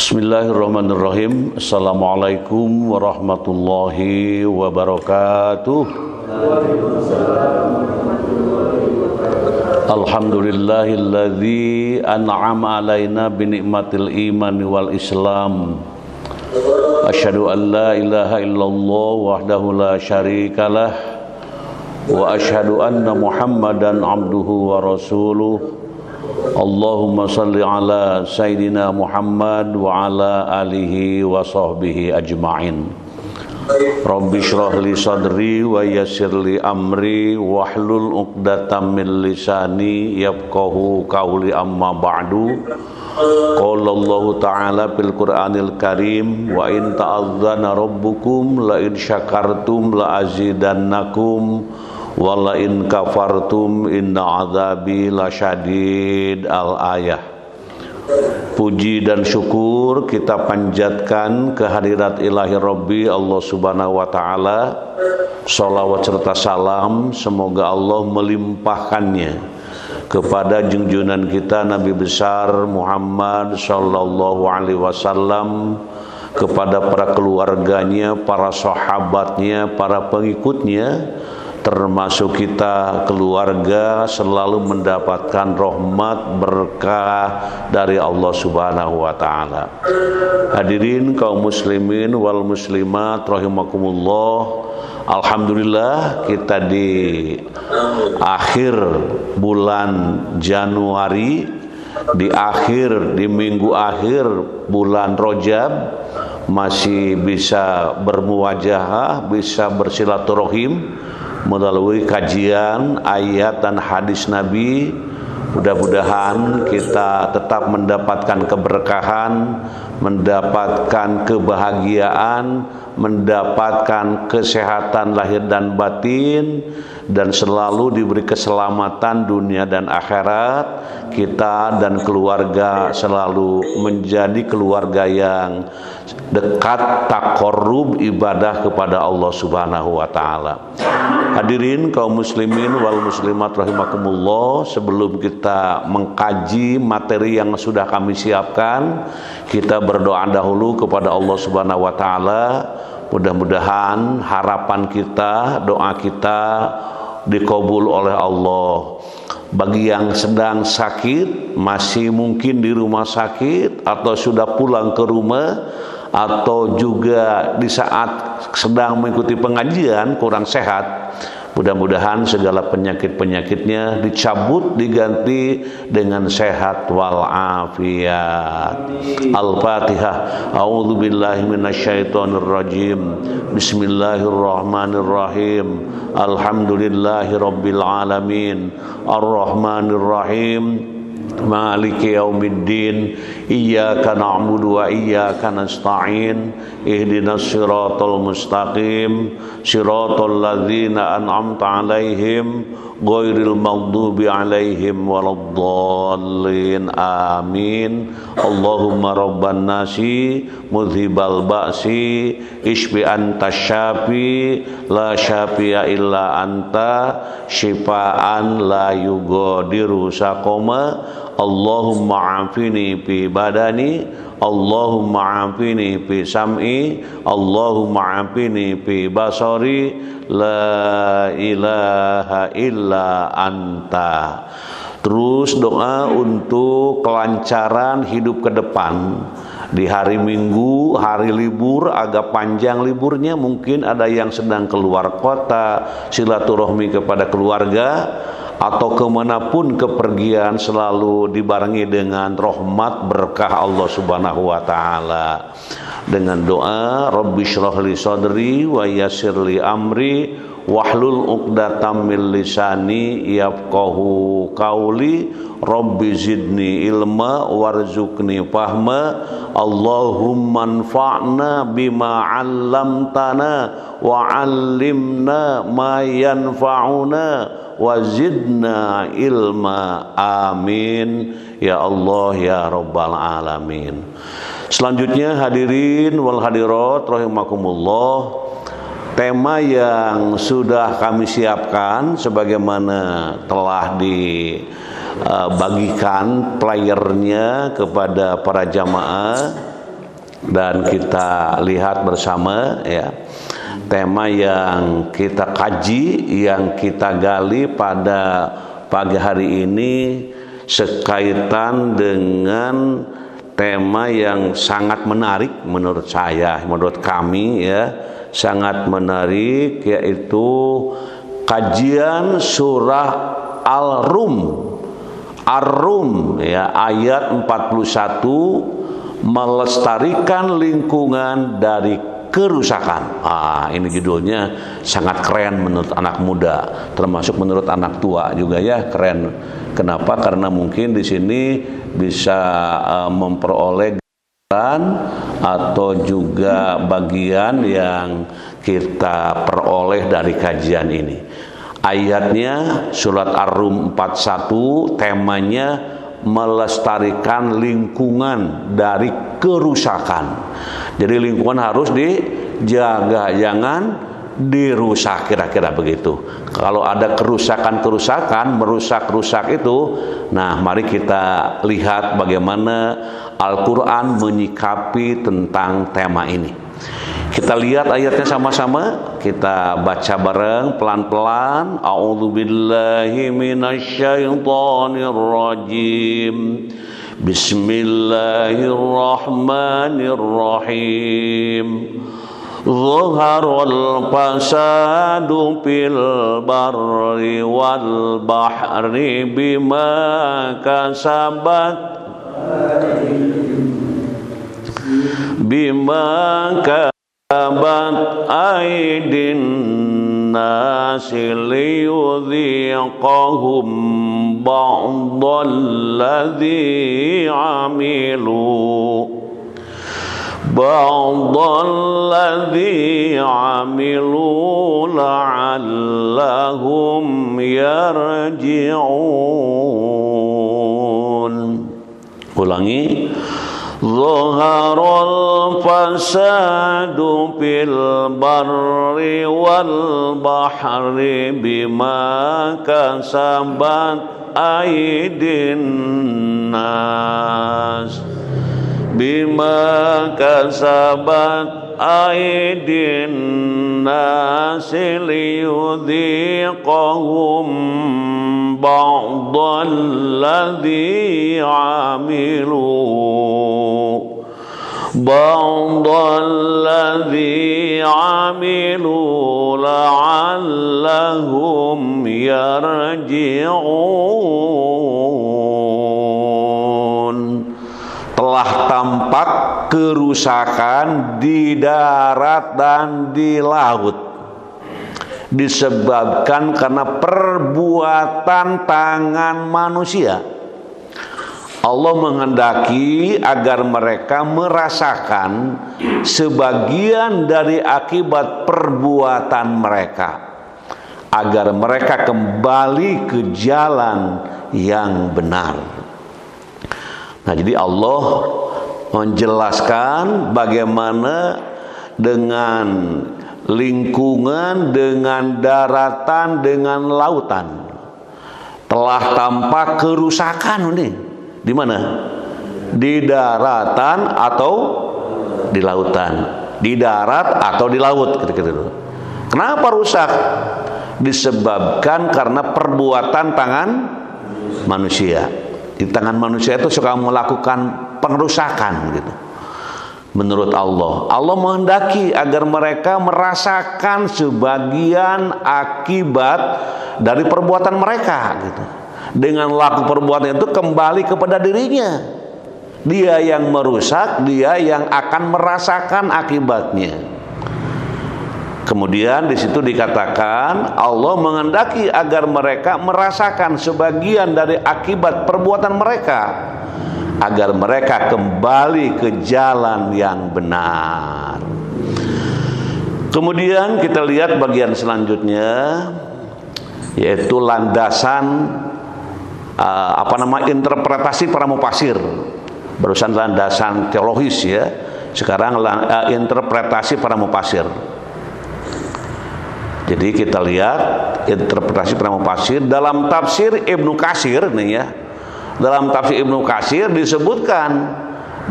Bismillahirrahmanirrahim. Assalamualaikum warahmatullahi wabarakatuh. Alhamdulillahilladzi an'ama alaina binikmatil iman wal islam. Asyhadu an la ilaha illallah wahdahu la syarikalah wa asyhadu anna Muhammadan abduhu wa rasuluh. Allahumma salli ala Sayyidina Muhammad wa ala alihi wa sahbihi ajma'in. Rabbi shrah li sadri wa yassir li amri wahlul 'uqdatam min lisani yafqahu qawli amma ba'du. Qala Allah ta'ala fil Qur'anil Karim wa in ta'azzana rabbukum la in syakartum la azidannakum wala in kafartum inna azabi lasyadid. Al-ayah. Puji dan syukur kita panjatkan kehadirat ilahi Rabbi Allah subhanahu wa ta'ala. Salawat serta salam semoga Allah melimpahkannya kepada junjungan kita Nabi besar Muhammad sallallahu alaihi wasallam, kepada para keluarganya, para sahabatnya, para pengikutnya, termasuk kita keluarga, selalu mendapatkan rahmat berkah dari Allah subhanahu wa ta'ala. Hadirin kaum muslimin wal muslimat rahimakumullah. Alhamdulillah kita di akhir bulan Januari, di minggu akhir bulan Rajab, masih bisa bermuwajahah, bisa bersilaturahim melalui kajian ayat dan hadis Nabi. Mudah-mudahan kita tetap mendapatkan keberkahan, mendapatkan kebahagiaan, mendapatkan kesehatan lahir dan batin, dan selalu diberi keselamatan dunia dan akhirat. Kita dan keluarga selalu menjadi keluarga yang dekat, taqarrub ibadah kepada Allah subhanahu wa ta'ala. Hadirin kaum muslimin wal muslimat rahimakumullah, sebelum kita mengkaji materi yang sudah kami siapkan, kita berdoa dahulu kepada Allah subhanahu wa ta'ala. Mudah-mudahan harapan kita, doa kita dikabul oleh Allah. Bagi yang sedang sakit, masih mungkin di rumah sakit, atau sudah pulang ke rumah, atau juga di saat sedang mengikuti pengajian kurang sehat, mudah-mudahan segala penyakit-penyakitnya dicabut, diganti dengan sehat wal afiyat. Al-Fatihah. A'udzubillahi minasyaitonirrajim. Bismillahirrahmanirrahim. Alhamdulillahi rabbil alamin. Ar-Rahmanirrahim. Maliki yaumiddin. Iyyaka na'budu wa iyyaka nasta'in. Ihdinas siratal mustaqim, siratal ladzina an'amta 'alaihim ghairil maghdubi 'alaihim waladdallin. Amin. Allahumma rabban nasi mudhibal ba'si ishfi anta syafi la syafi'a illa anta syifaan la yughadiru saqama. Allahumma afini fi badani, Allahumma afini fi sam'i, Allahumma afini fi basari, la ilaha illa anta. Terus doa untuk kelancaran hidup ke depan. Di hari Minggu, hari libur, agak panjang liburnya, mungkin ada yang sedang keluar kota, silaturahmi kepada keluarga, atau kemanapun kepergian, selalu dibarengi dengan rahmat berkah Allah subhanahu wa ta'ala. Dengan doa Rabbi shrah li sadri wa yassir li amri wahlul 'uqdatam min lisani yafqahu qawli. Rabbi zidni ilma warzuqni fahma. Allahumma anfa'na bima 'allamtana wa 'allimna ma yanfa'una wa zidna ilma. Amin ya Allah ya rabbal alamin. Selanjutnya hadirin wal hadirat rahimakumullah, tema yang sudah kami siapkan sebagaimana telah dibagikan playernya kepada para jamaah dan kita lihat bersama ya, tema yang kita kaji, yang kita gali pada pagi hari ini sekaitan dengan tema yang sangat menarik menurut saya, menurut kami ya, sangat menarik, yaitu kajian surah Ar-Rum ya, ayat 41, melestarikan lingkungan dari kerusakan. Ini judulnya sangat keren menurut anak muda, termasuk menurut anak tua juga ya, keren. Kenapa? Karena mungkin di sini bisa memperoleh gambaran atau juga bagian yang kita peroleh dari kajian ini. Ayatnya surat Ar-Rum 41, temanya melestarikan lingkungan dari kerusakan. Jadi lingkungan harus dijaga, jangan dirusak, kira-kira begitu. Kalau ada kerusakan, merusak itu, nah mari kita lihat bagaimana Al-Quran menyikapi tentang tema ini. Kita lihat ayatnya sama-sama, kita baca bareng pelan-pelan. A'udzubillahi minasyaitonirrajim. Bismillahirrahmanirrahim. Zaharal fasadu fil barri wal bahri bima kasabat aidin nasi liyudhiqahum ba'dalladhi amilu la'allahum yarji'un. Ulangi. Zaharal fasadu fil barri wal bahri bima kasabat aidin nas liyudhiqahum ba'dalladhi amilu la'allahum yarji'un. Telah tampak kerusakan di darat dan di laut disebabkan karena perbuatan tangan manusia. Allah menghendaki agar mereka merasakan sebagian dari akibat perbuatan mereka, agar mereka kembali ke jalan yang benar. Nah, jadi Allah menjelaskan bagaimana dengan lingkungan, dengan daratan, dengan lautan telah tampak kerusakan ini. Di mana? Di daratan atau di lautan? Di darat atau di laut? Kenapa rusak? Disebabkan karena perbuatan tangan manusia. Di tangan manusia itu suka melakukan pengerusakan gitu. Menurut Allah, Allah menghendaki agar mereka merasakan sebagian akibat dari perbuatan mereka gitu. Dengan laku perbuatan itu kembali kepada dirinya. Dia yang merusak, dia yang akan merasakan akibatnya. Kemudian di situ dikatakan Allah menghendaki agar mereka merasakan sebagian dari akibat perbuatan mereka, agar mereka kembali ke jalan yang benar. Kemudian kita lihat bagian selanjutnya, yaitu landasan interpretasi para mufasir. Barusan landasan teologis ya, sekarang interpretasi para mufasir. Jadi kita lihat interpretasi para mufasir dalam tafsir Ibnu Katsir nih ya. Dalam tafsir Ibnu Katsir disebutkan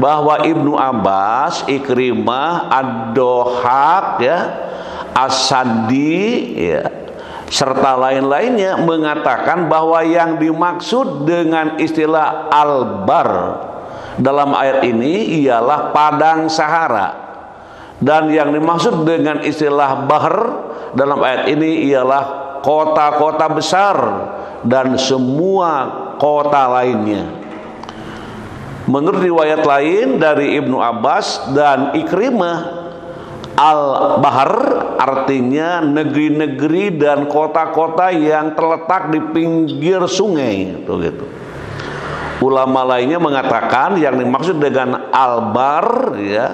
bahwa Ibnu Abbas, Ikrimah, Ad-Dohak, ya, As-Sadi, ya, serta lain-lainnya mengatakan bahwa yang dimaksud dengan istilah al-bar dalam ayat ini ialah padang Sahara, dan yang dimaksud dengan istilah bahr dalam ayat ini ialah kota-kota besar dan semua kota lainnya. Menurut riwayat lain dari Ibnu Abbas dan Ikrimah, al-bahr artinya negeri-negeri dan kota-kota yang terletak di pinggir sungai, gitu. Ulama lainnya mengatakan yang dimaksud dengan al-bahr, ya,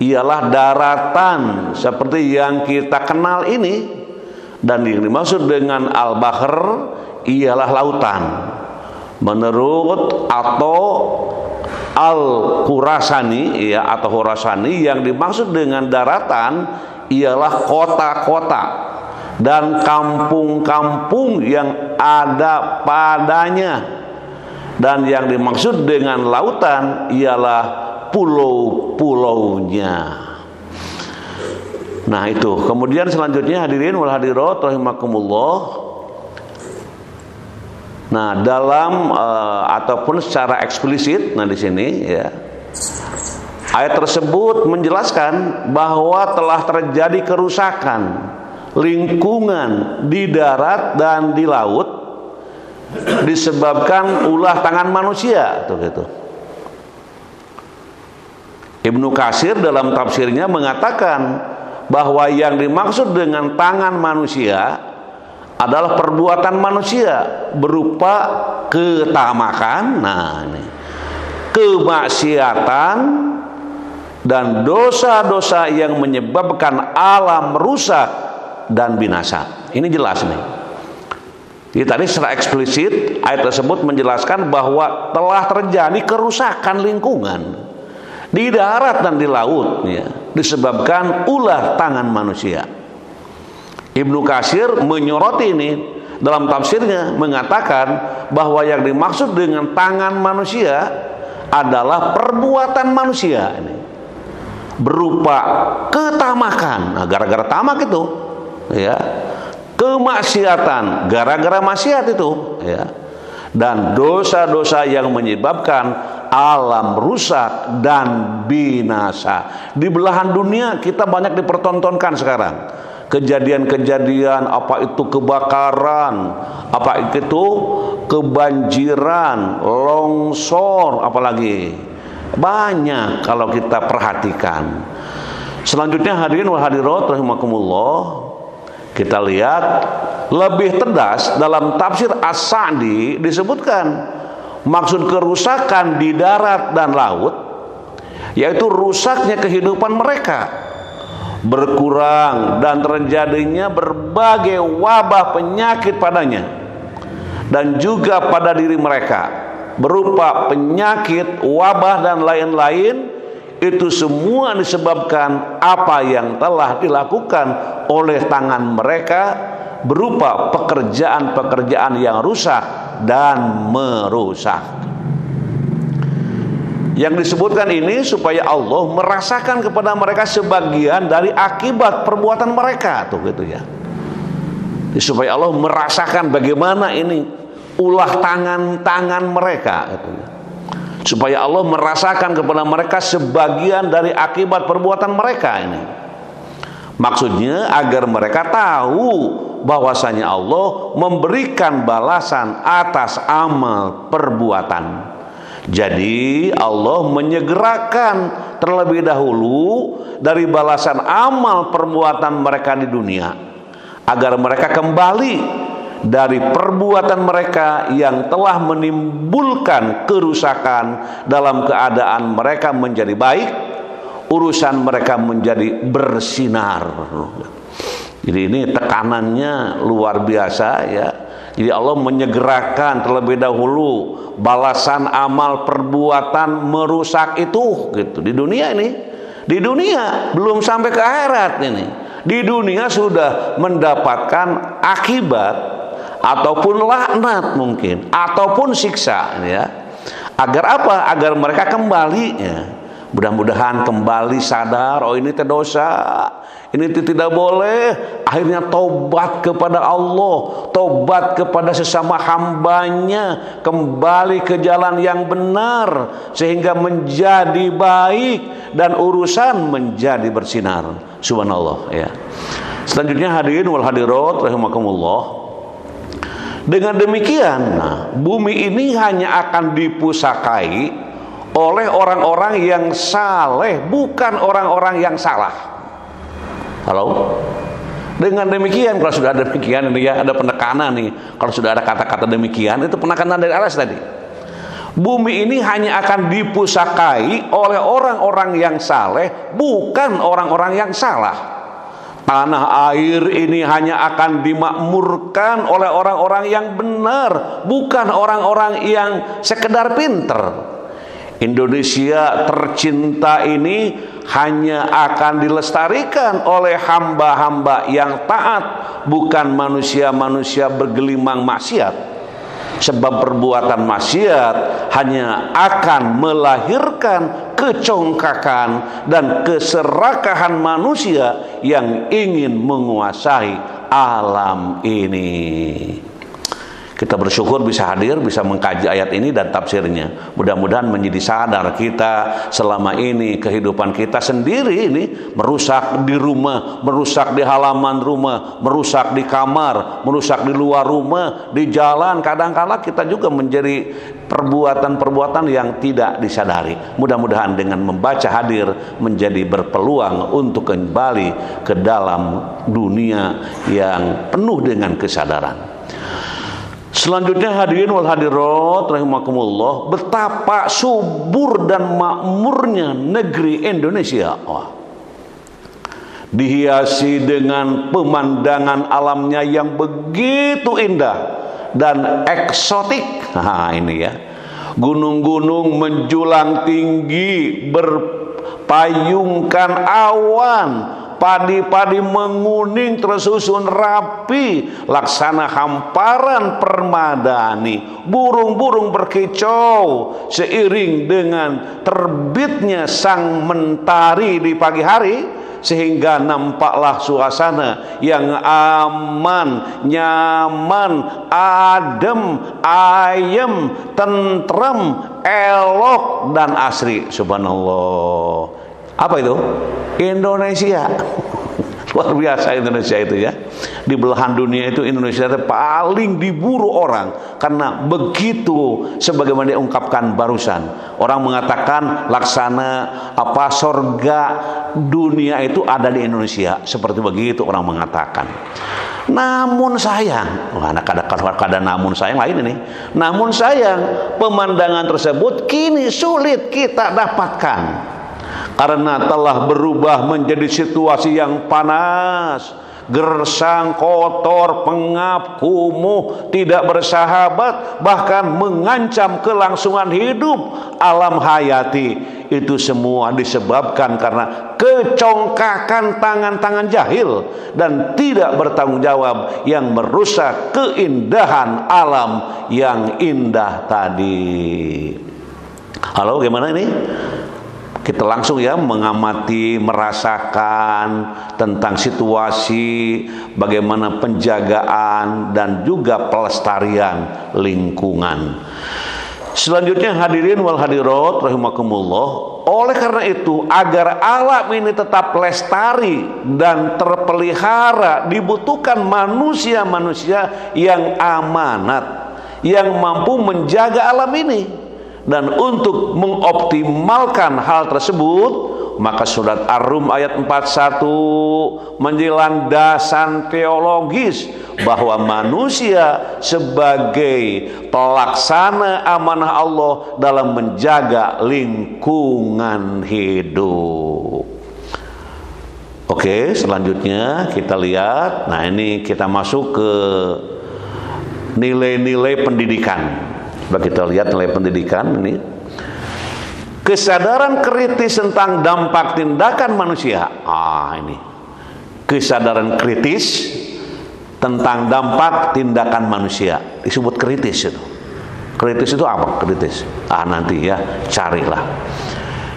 ialah daratan seperti yang kita kenal ini, dan yang dimaksud dengan al-bahr ialah lautan. Menurut atau Al-Khurasani, ya, atau Khurasani, yang dimaksud dengan daratan ialah kota-kota dan kampung-kampung yang ada padanya, dan yang dimaksud dengan lautan ialah pulau-pulaunya. Nah itu. Kemudian selanjutnya hadirin wal hadirat rahimakumullah. Nah, dalam ataupun secara eksplisit, nah di sini, ya, ayat tersebut menjelaskan bahwa telah terjadi kerusakan lingkungan di darat dan di laut disebabkan ulah tangan manusia, gitu. Ibnu Katsir dalam tafsirnya mengatakan bahwa yang dimaksud dengan tangan manusia adalah perbuatan manusia berupa ketamakan, nah ini, kemaksiatan dan dosa-dosa yang menyebabkan alam rusak dan binasa. Ini jelas nih. Jadi tadi secara eksplisit ayat tersebut menjelaskan bahwa telah terjadi kerusakan lingkungan di darat dan di laut, ya, disebabkan ulah tangan manusia. Ibnu Katsir menyoroti ini dalam tafsirnya, mengatakan bahwa yang dimaksud dengan tangan manusia adalah perbuatan manusia ini berupa ketamakan, nah, gara-gara tamak itu, ya, kemaksiatan gara-gara maksiat itu, ya, dan dosa-dosa yang menyebabkan alam rusak dan binasa. Di belahan dunia kita banyak dipertontonkan sekarang kejadian-kejadian, apa itu kebakaran, apa itu kebanjiran, longsor, apalagi banyak kalau kita perhatikan. Selanjutnya hadirin wal hadirat rahimakumullah, kita lihat lebih tegas dalam tafsir As-Sa'di disebutkan maksud kerusakan di darat dan laut yaitu rusaknya kehidupan mereka, berkurang dan terjadinya berbagai wabah penyakit padanya dan juga pada diri mereka berupa penyakit, wabah dan lain-lain. Itu semua disebabkan apa yang telah dilakukan oleh tangan mereka berupa pekerjaan-pekerjaan yang rusak dan merusak. Yang disebutkan ini supaya Allah merasakan kepada mereka sebagian dari akibat perbuatan mereka, tuh, gitu, ya. Supaya Allah merasakan bagaimana ini ulah tangan mereka, gitu, ya. Supaya Allah merasakan kepada mereka sebagian dari akibat perbuatan mereka ini. Maksudnya agar mereka tahu bahwasanya Allah memberikan balasan atas amal perbuatan. Jadi Allah menyegerakan terlebih dahulu dari balasan amal perbuatan mereka di dunia, agar mereka kembali dari perbuatan mereka yang telah menimbulkan kerusakan dalam keadaan mereka menjadi baik, urusan mereka menjadi bersinar. Jadi ini tekanannya luar biasa, ya. Jadi Allah menyegerakan terlebih dahulu balasan amal perbuatan merusak itu, gitu, di dunia ini. Di dunia belum sampai ke akhirat ini. Di dunia sudah mendapatkan akibat ataupun laknat mungkin ataupun siksa, ya. Agar apa? Agar mereka kembali, ya, Mudah-mudahan kembali sadar, oh ini dosa, ini tidak boleh. Akhirnya tobat kepada Allah, tobat kepada sesama hambanya, kembali ke jalan yang benar, sehingga menjadi baik dan urusan menjadi bersinar. Subhanallah ya. Selanjutnya hadirin wal hadirat rahimakumullah. Dengan demikian, bumi ini hanya akan dipusakai oleh orang-orang yang saleh, bukan orang-orang yang salah. Halo? Dengan demikian, kalau sudah ada demikian, ini ya ada penekanan nih. Kalau sudah ada kata-kata demikian, itu penekanan dari atas tadi. Bumi ini hanya akan dipusakai oleh orang-orang yang saleh, bukan orang-orang yang salah. Tanah air ini hanya akan dimakmurkan oleh orang-orang yang benar, bukan orang-orang yang sekedar pinter. Indonesia tercinta ini hanya akan dilestarikan oleh hamba-hamba yang taat, bukan manusia-manusia bergelimang maksiat. Sebab perbuatan maksiat hanya akan melahirkan kecongkakan dan keserakahan manusia yang ingin menguasai alam ini. Kita bersyukur bisa hadir, bisa mengkaji ayat ini dan tafsirnya. Mudah-mudahan menjadi sadar kita selama ini kehidupan kita sendiri ini merusak di rumah, merusak di halaman rumah, merusak di kamar, merusak di luar rumah, di jalan. Kadang-kala kita juga menjadi perbuatan-perbuatan yang tidak disadari. Mudah-mudahan dengan membaca hadir menjadi berpeluang untuk kembali ke dalam dunia yang penuh dengan kesadaran. Selanjutnya hadirin wal hadirat rahimakumullah, betapa subur dan makmurnya negeri Indonesia. Dihiasi dengan pemandangan alamnya yang begitu indah dan eksotik. Nah, ini ya. Gunung-gunung menjulang tinggi, berpayungkan awan, padi-padi menguning tersusun rapi, laksana hamparan permadani. Burung-burung berkicau seiring dengan terbitnya sang mentari di pagi hari, sehingga nampaklah suasana yang aman, nyaman, adem, ayem, tentrem, elok dan asri. Subhanallah. Apa itu? Indonesia. Luar biasa Indonesia itu ya. Di belahan dunia itu Indonesia itu paling diburu orang karena begitu, sebagaimana diungkapkan barusan. Orang mengatakan laksana sorga dunia itu ada di Indonesia. Seperti begitu orang mengatakan. Namun sayang, ada namun sayang lain ini. Namun sayang, pemandangan tersebut kini sulit kita dapatkan. Karena telah berubah menjadi situasi yang panas, gersang, kotor, pengap, kumuh, tidak bersahabat, bahkan mengancam kelangsungan hidup alam hayati. Itu semua disebabkan karena kecongkakan tangan-tangan jahil dan tidak bertanggung jawab yang merusak keindahan alam yang indah tadi. Halo, gimana ini? Kita langsung ya mengamati, merasakan tentang situasi bagaimana penjagaan dan juga pelestarian lingkungan. Selanjutnya hadirin wal hadirat rahimakumullah, oleh karena itu agar alam ini tetap lestari dan terpelihara dibutuhkan manusia-manusia yang amanat, yang mampu menjaga alam ini. Dan untuk mengoptimalkan hal tersebut, maka surat Ar-Rum ayat 41 menjadi landasan teologis bahwa manusia sebagai pelaksana amanah Allah dalam menjaga lingkungan hidup. Oke, selanjutnya kita lihat. Nah, ini kita masuk ke nilai-nilai pendidikan. Coba kita lihat nilai pendidikan ini. Kesadaran kritis tentang dampak tindakan manusia. Ini. Kesadaran kritis tentang dampak tindakan manusia. Disebut kritis itu. Kritis itu apa? Kritis. Nanti ya, carilah.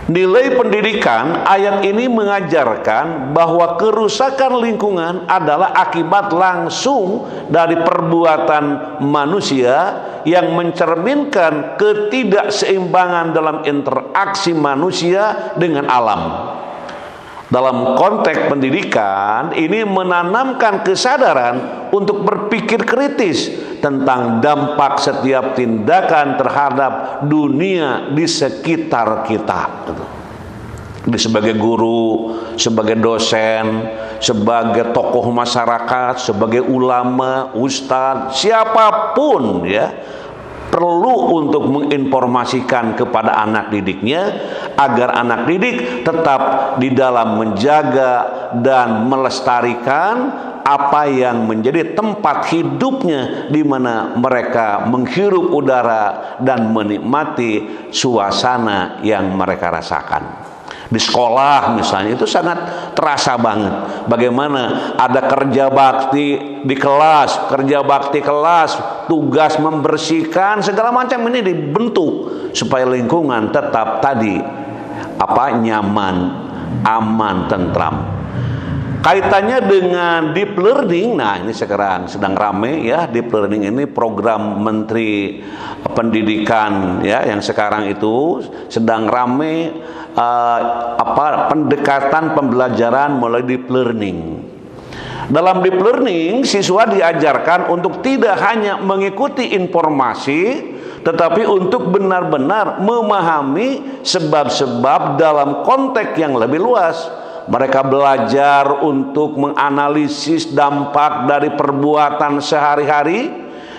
Nilai pendidikan, ayat ini mengajarkan bahwa kerusakan lingkungan adalah akibat langsung dari perbuatan manusia yang mencerminkan ketidakseimbangan dalam interaksi manusia dengan alam. Dalam konteks pendidikan, ini menanamkan kesadaran untuk berpikir kritis tentang dampak setiap tindakan terhadap dunia di sekitar kita. Sebagai guru, sebagai dosen, sebagai tokoh masyarakat, sebagai ulama, ustadz, siapapun ya, perlu untuk menginformasikan kepada anak didiknya agar anak didik tetap di dalam menjaga dan melestarikan apa yang menjadi tempat hidupnya, di mana mereka menghirup udara dan menikmati suasana yang mereka rasakan. Di sekolah misalnya itu sangat terasa banget bagaimana ada kerja bakti di kelas, kerja bakti kelas, tugas membersihkan segala macam ini dibentuk supaya lingkungan tetap tadi nyaman, aman, tentram. Kaitannya dengan deep learning, nah ini sekarang sedang rame ya, deep learning ini program Menteri Pendidikan ya, yang sekarang itu sedang rame pendekatan pembelajaran melalui deep learning. Dalam deep learning, siswa diajarkan untuk tidak hanya mengikuti informasi, tetapi untuk benar-benar memahami sebab-sebab dalam konteks yang lebih luas. Mereka belajar untuk menganalisis dampak dari perbuatan sehari-hari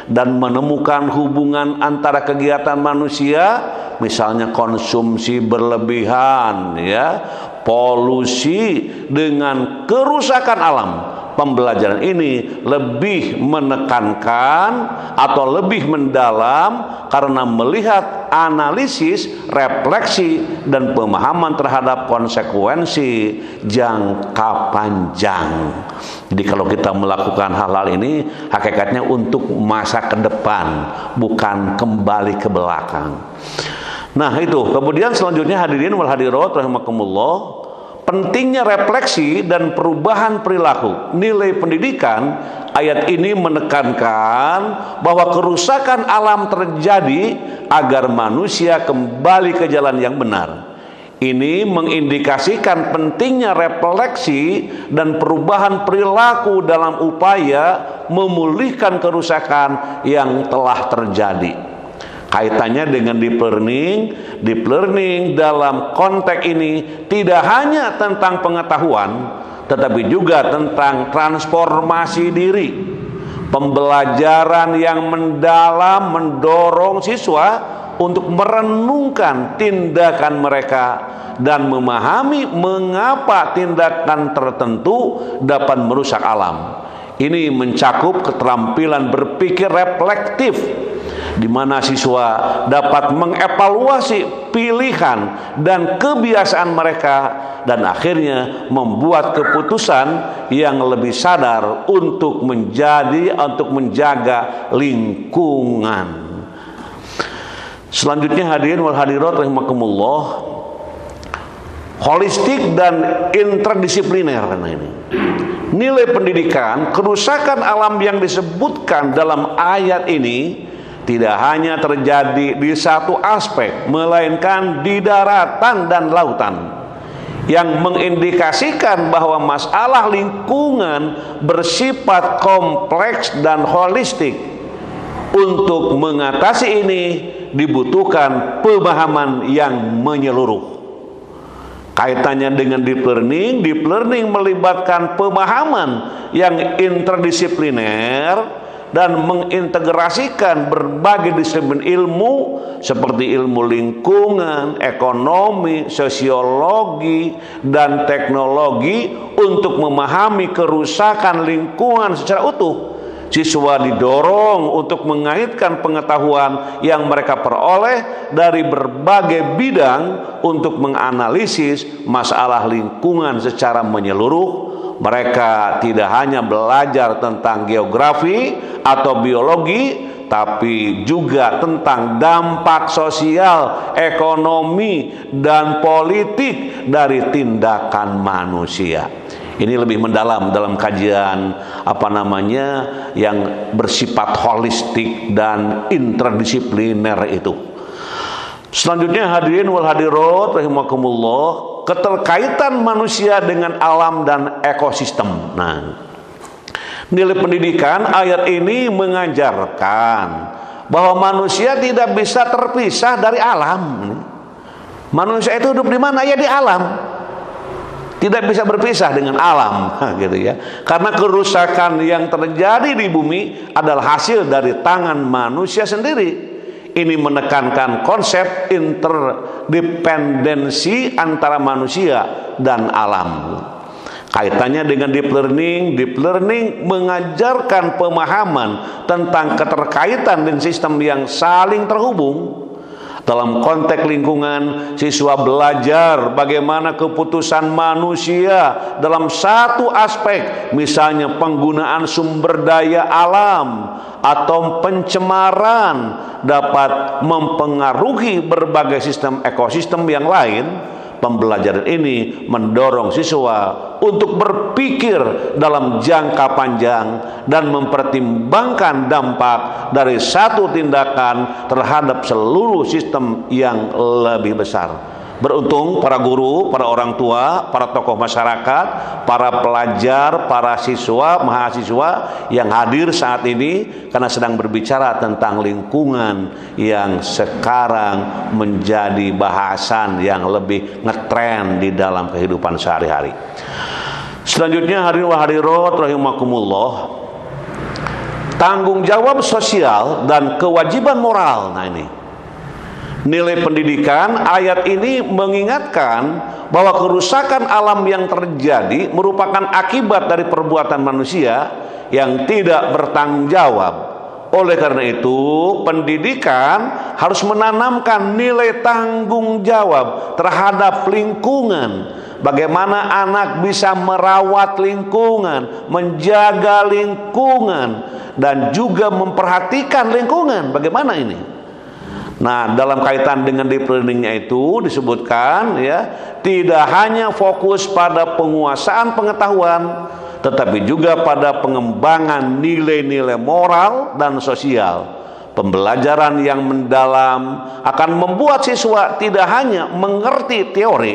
dan menemukan hubungan antara kegiatan manusia, misalnya konsumsi berlebihan, ya, polusi dengan kerusakan alam. Pembelajaran ini lebih menekankan atau lebih mendalam karena melihat analisis, refleksi, dan pemahaman terhadap konsekuensi jangka panjang. Jadi kalau kita melakukan hal-hal ini, hakikatnya untuk masa ke depan, bukan kembali ke belakang. Nah itu, kemudian selanjutnya hadirin wal hadirat rahimakumullah, pentingnya refleksi dan perubahan perilaku. Nilai pendidikan, ayat ini menekankan bahwa kerusakan alam terjadi agar manusia kembali ke jalan yang benar. Ini mengindikasikan pentingnya refleksi dan perubahan perilaku dalam upaya memulihkan kerusakan yang telah terjadi. Kaitannya dengan deep learning dalam konteks ini tidak hanya tentang pengetahuan, tetapi juga tentang transformasi diri. Pembelajaran yang mendalam mendorong siswa untuk merenungkan tindakan mereka dan memahami mengapa tindakan tertentu dapat merusak alam. Ini mencakup keterampilan berpikir reflektif, di mana siswa dapat mengevaluasi pilihan dan kebiasaan mereka dan akhirnya membuat keputusan yang lebih sadar untuk menjaga lingkungan. Selanjutnya hadirin wal hadirat rahimakumullah, holistik dan interdisipliner. Ini nilai pendidikan, kerusakan alam yang disebutkan dalam ayat ini tidak hanya terjadi di satu aspek, melainkan di daratan dan lautan, yang mengindikasikan bahwa masalah lingkungan bersifat kompleks dan holistik. Untuk mengatasi ini dibutuhkan pemahaman yang menyeluruh. Kaitannya dengan deep learning melibatkan pemahaman yang interdisipliner dan mengintegrasikan berbagai disiplin ilmu seperti ilmu lingkungan, ekonomi, sosiologi, dan teknologi untuk memahami kerusakan lingkungan secara utuh. Siswa didorong untuk mengaitkan pengetahuan yang mereka peroleh dari berbagai bidang untuk menganalisis masalah lingkungan secara menyeluruh. Mereka tidak hanya belajar tentang geografi atau biologi, tapi juga tentang dampak sosial, ekonomi, dan politik dari tindakan manusia. Ini lebih mendalam dalam kajian yang bersifat holistik dan interdisipliner itu. Selanjutnya hadirin wal hadirat rahimakumullah, keterkaitan manusia dengan alam dan ekosistem. Nah, nilai pendidikan ayat ini mengajarkan bahwa manusia tidak bisa terpisah dari alam. Manusia itu hidup di mana? Ya di alam. Tidak bisa berpisah dengan alam, gitu ya. Karena kerusakan yang terjadi di bumi adalah hasil dari tangan manusia sendiri. Ini menekankan konsep interdependensi antara manusia dan alam. Kaitannya dengan deep learning mengajarkan pemahaman tentang keterkaitan dan sistem yang saling terhubung. Dalam konteks lingkungan, siswa belajar bagaimana keputusan manusia dalam satu aspek, misalnya penggunaan sumber daya alam atau pencemaran, dapat mempengaruhi berbagai sistem ekosistem yang lain. Pembelajaran ini mendorong siswa untuk berpikir dalam jangka panjang dan mempertimbangkan dampak dari satu tindakan terhadap seluruh sistem yang lebih besar. Beruntung para guru, para orang tua, para tokoh masyarakat, para pelajar, para siswa, mahasiswa yang hadir saat ini karena sedang berbicara tentang lingkungan yang sekarang menjadi bahasan yang lebih ngetren di dalam kehidupan sehari-hari. Selanjutnya hadirin wa hadirat rahimakumullah, tanggung jawab sosial dan kewajiban moral. Nah, ini nilai pendidikan ayat ini mengingatkan bahwa kerusakan alam yang terjadi merupakan akibat dari perbuatan manusia yang tidak bertanggung jawab. Oleh karena itu, pendidikan harus menanamkan nilai tanggung jawab terhadap lingkungan. Bagaimana anak bisa merawat lingkungan, menjaga lingkungan, dan juga memperhatikan lingkungan. Bagaimana ini? Nah, dalam kaitan dengan deep learning-nya itu disebutkan ya, tidak hanya fokus pada penguasaan pengetahuan, tetapi juga pada pengembangan nilai-nilai moral dan sosial. Pembelajaran yang mendalam akan membuat siswa tidak hanya mengerti teori,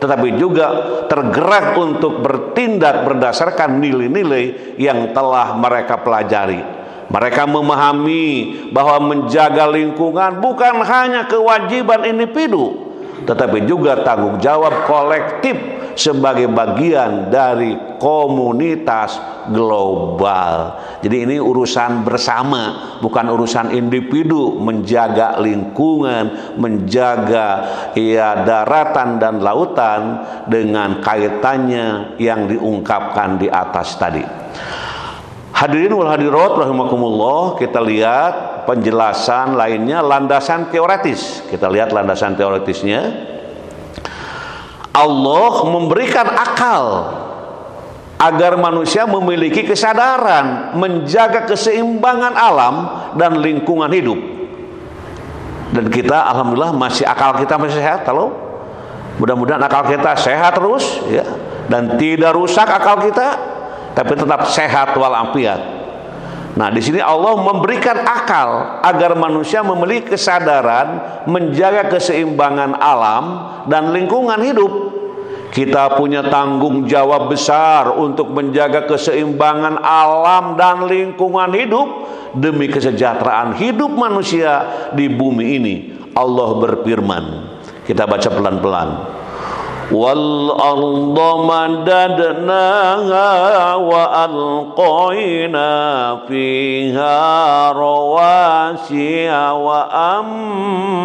tetapi juga tergerak untuk bertindak berdasarkan nilai-nilai yang telah mereka pelajari. Mereka memahami bahwa menjaga lingkungan bukan hanya kewajiban individu, tetapi juga tanggung jawab kolektif sebagai bagian dari komunitas global. Jadi ini urusan bersama, bukan urusan individu. Menjaga lingkungan, menjaga daratan dan lautan dengan kaitannya yang diungkapkan di atas tadi. Hadirin wal hadirat rahimakumullah, kita lihat penjelasan lainnya, landasan teoritis. Kita lihat landasan teoritisnya. Allah memberikan akal agar manusia memiliki kesadaran menjaga keseimbangan alam dan lingkungan hidup. Dan kita alhamdulillah akal kita masih sehat. Halo? Mudah-mudahan akal kita sehat terus ya, dan tidak rusak akal kita, tapi tetap sehat walafiat. Nah, di sini Allah memberikan akal agar manusia memiliki kesadaran menjaga keseimbangan alam dan lingkungan hidup. Kita punya tanggung jawab besar untuk menjaga keseimbangan alam dan lingkungan hidup demi kesejahteraan hidup manusia di bumi ini. Allah berfirman, kita baca pelan-pelan. Wal arda madadnaha wa alqaina fiha rawasiya wa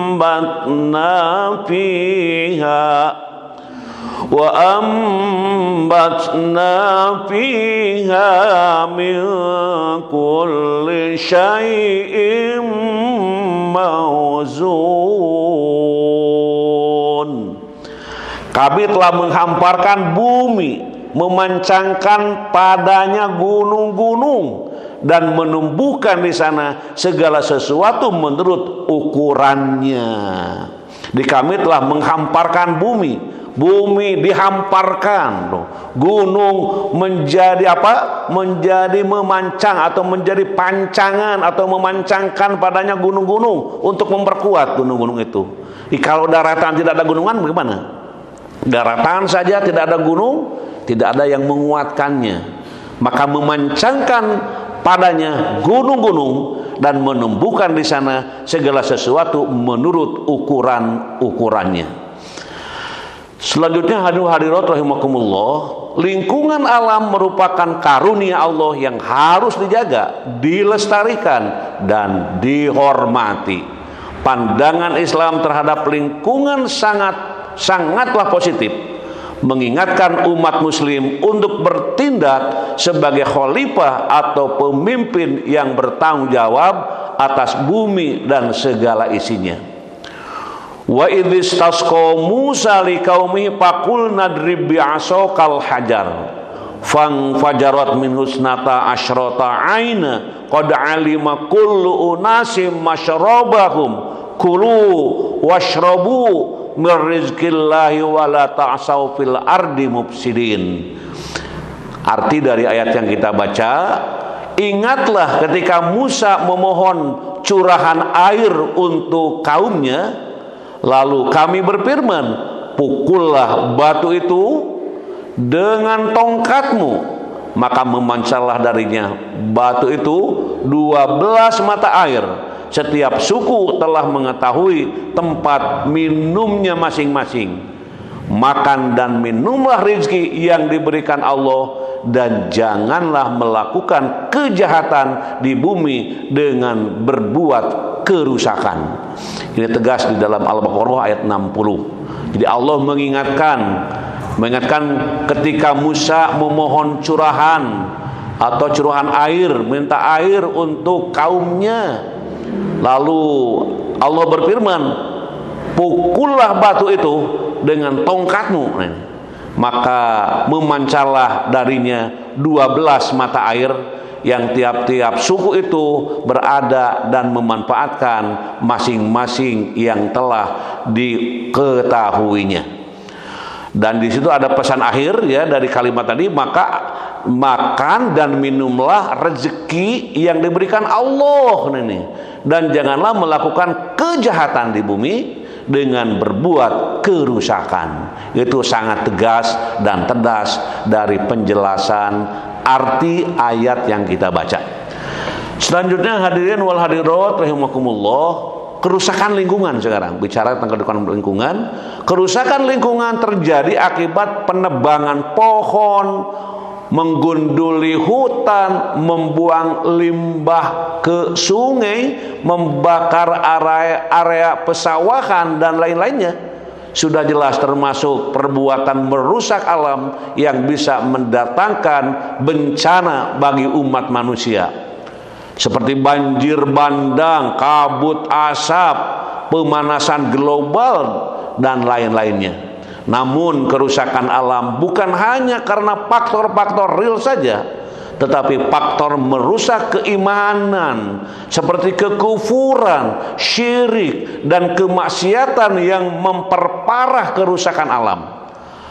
ambatna fiha min kulli syai'in mawzun. Kami telah menghamparkan bumi memancangkan padanya gunung-gunung dan menumbuhkan di sana segala sesuatu menurut ukurannya. Di kami telah menghamparkan bumi, bumi dihamparkan, gunung menjadi apa? Menjadi memancang atau menjadi pancangan atau memancangkan padanya gunung-gunung untuk memperkuat gunung-gunung itu. Kalau daratan tidak ada gunungan bagaimana? Daratan saja tidak ada gunung, tidak ada yang menguatkannya. Maka memancangkan padanya gunung-gunung dan menumbuhkan di sana segala sesuatu menurut ukuran-ukurannya. Selanjutnya hadirat rahimakumullah, lingkungan alam merupakan karunia Allah yang harus dijaga, dilestarikan dan dihormati. Pandangan Islam terhadap lingkungan sangatlah positif, mengingatkan umat muslim untuk bertindak sebagai khalifah atau pemimpin yang bertanggung jawab atas bumi dan segala isinya. Wa idhistasqa Musa liqaumihi faqul nadrib bi'asokal hajar fajarat min husnata asyrata aina qad alima kullu unasim masyrabahum kulu washrabu min rizqillahi wa la ta'saw fil ardi mufsidin. Arti dari ayat yang kita baca, ingatlah ketika Musa memohon curahan air untuk kaumnya, lalu kami berfirman, pukullah batu itu dengan tongkatmu, maka memancarlah darinya batu itu 12 mata air. Setiap suku telah mengetahui tempat minumnya masing-masing. Makan dan minumlah rezeki yang diberikan Allah, dan janganlah melakukan kejahatan di bumi dengan berbuat kerusakan. Ini tegas di dalam Al-Baqarah ayat 60. Jadi Allah mengingatkan ketika Musa memohon curahan atau curahan air, minta air untuk kaumnya. Lalu Allah berfirman, pukullah batu itu dengan tongkatmu, maka memancarlah darinya 12 mata air yang tiap-tiap suku itu berada dan memanfaatkan masing-masing yang telah diketahuinya. Dan di situ ada pesan akhir ya dari kalimat tadi, maka makan dan minumlah rezeki yang diberikan Allah ini, dan janganlah melakukan kejahatan di bumi dengan berbuat kerusakan. Itu sangat tegas dan tegas dari penjelasan arti ayat yang kita baca. Selanjutnya hadirin wal hadirat rahimakumullah, kerusakan lingkungan. Sekarang bicara tentang kerusakan lingkungan. Kerusakan lingkungan terjadi akibat penebangan pohon, menggunduli hutan, membuang limbah ke sungai, membakar area pesawahan dan lain-lainnya. Sudah jelas termasuk perbuatan merusak alam yang bisa mendatangkan bencana bagi umat manusia, seperti banjir bandang, kabut asap, pemanasan global dan lain-lainnya. Namun kerusakan alam bukan hanya karena faktor-faktor real saja, tetapi faktor merusak keimanan seperti kekufuran, syirik dan kemaksiatan yang memperparah kerusakan alam.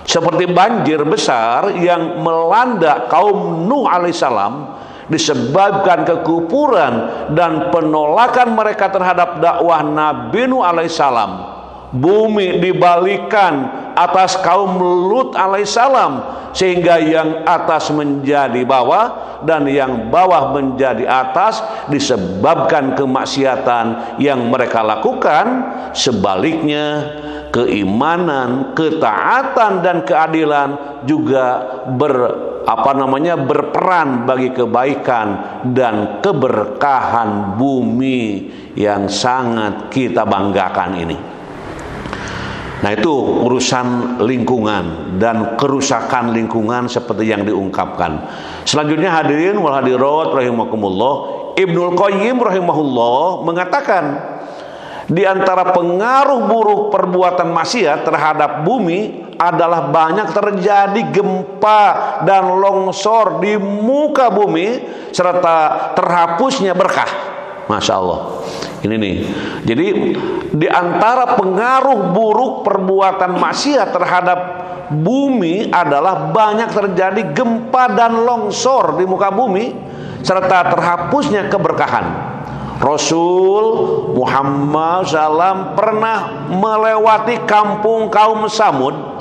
Seperti banjir besar yang melanda kaum Nuh alaihissalam disebabkan kekufuran dan penolakan mereka terhadap dakwah Nabi Nuh alaihissalam. Bumi dibalikan atas kaum Lut alaihissalam, sehingga yang atas menjadi bawah dan yang bawah menjadi atas disebabkan kemaksiatan yang mereka lakukan. Sebaliknya, keimanan, ketaatan dan keadilan juga berperan bagi kebaikan dan keberkahan bumi yang sangat kita banggakan ini. Nah, itu urusan lingkungan dan kerusakan lingkungan seperti yang diungkapkan. Selanjutnya hadirin wal hadirat rahimakumullah, Ibnul Qayyim rahimahullah mengatakan, di antara pengaruh buruk perbuatan maksiat terhadap bumi adalah banyak terjadi gempa dan longsor di muka bumi serta terhapusnya berkah. Masya Allah. Ini nih. Jadi di antara pengaruh buruk perbuatan maksiat terhadap bumi adalah banyak terjadi gempa dan longsor di muka bumi serta terhapusnya keberkahan. Rasul Muhammad SAW pernah melewati kampung kaum Samud.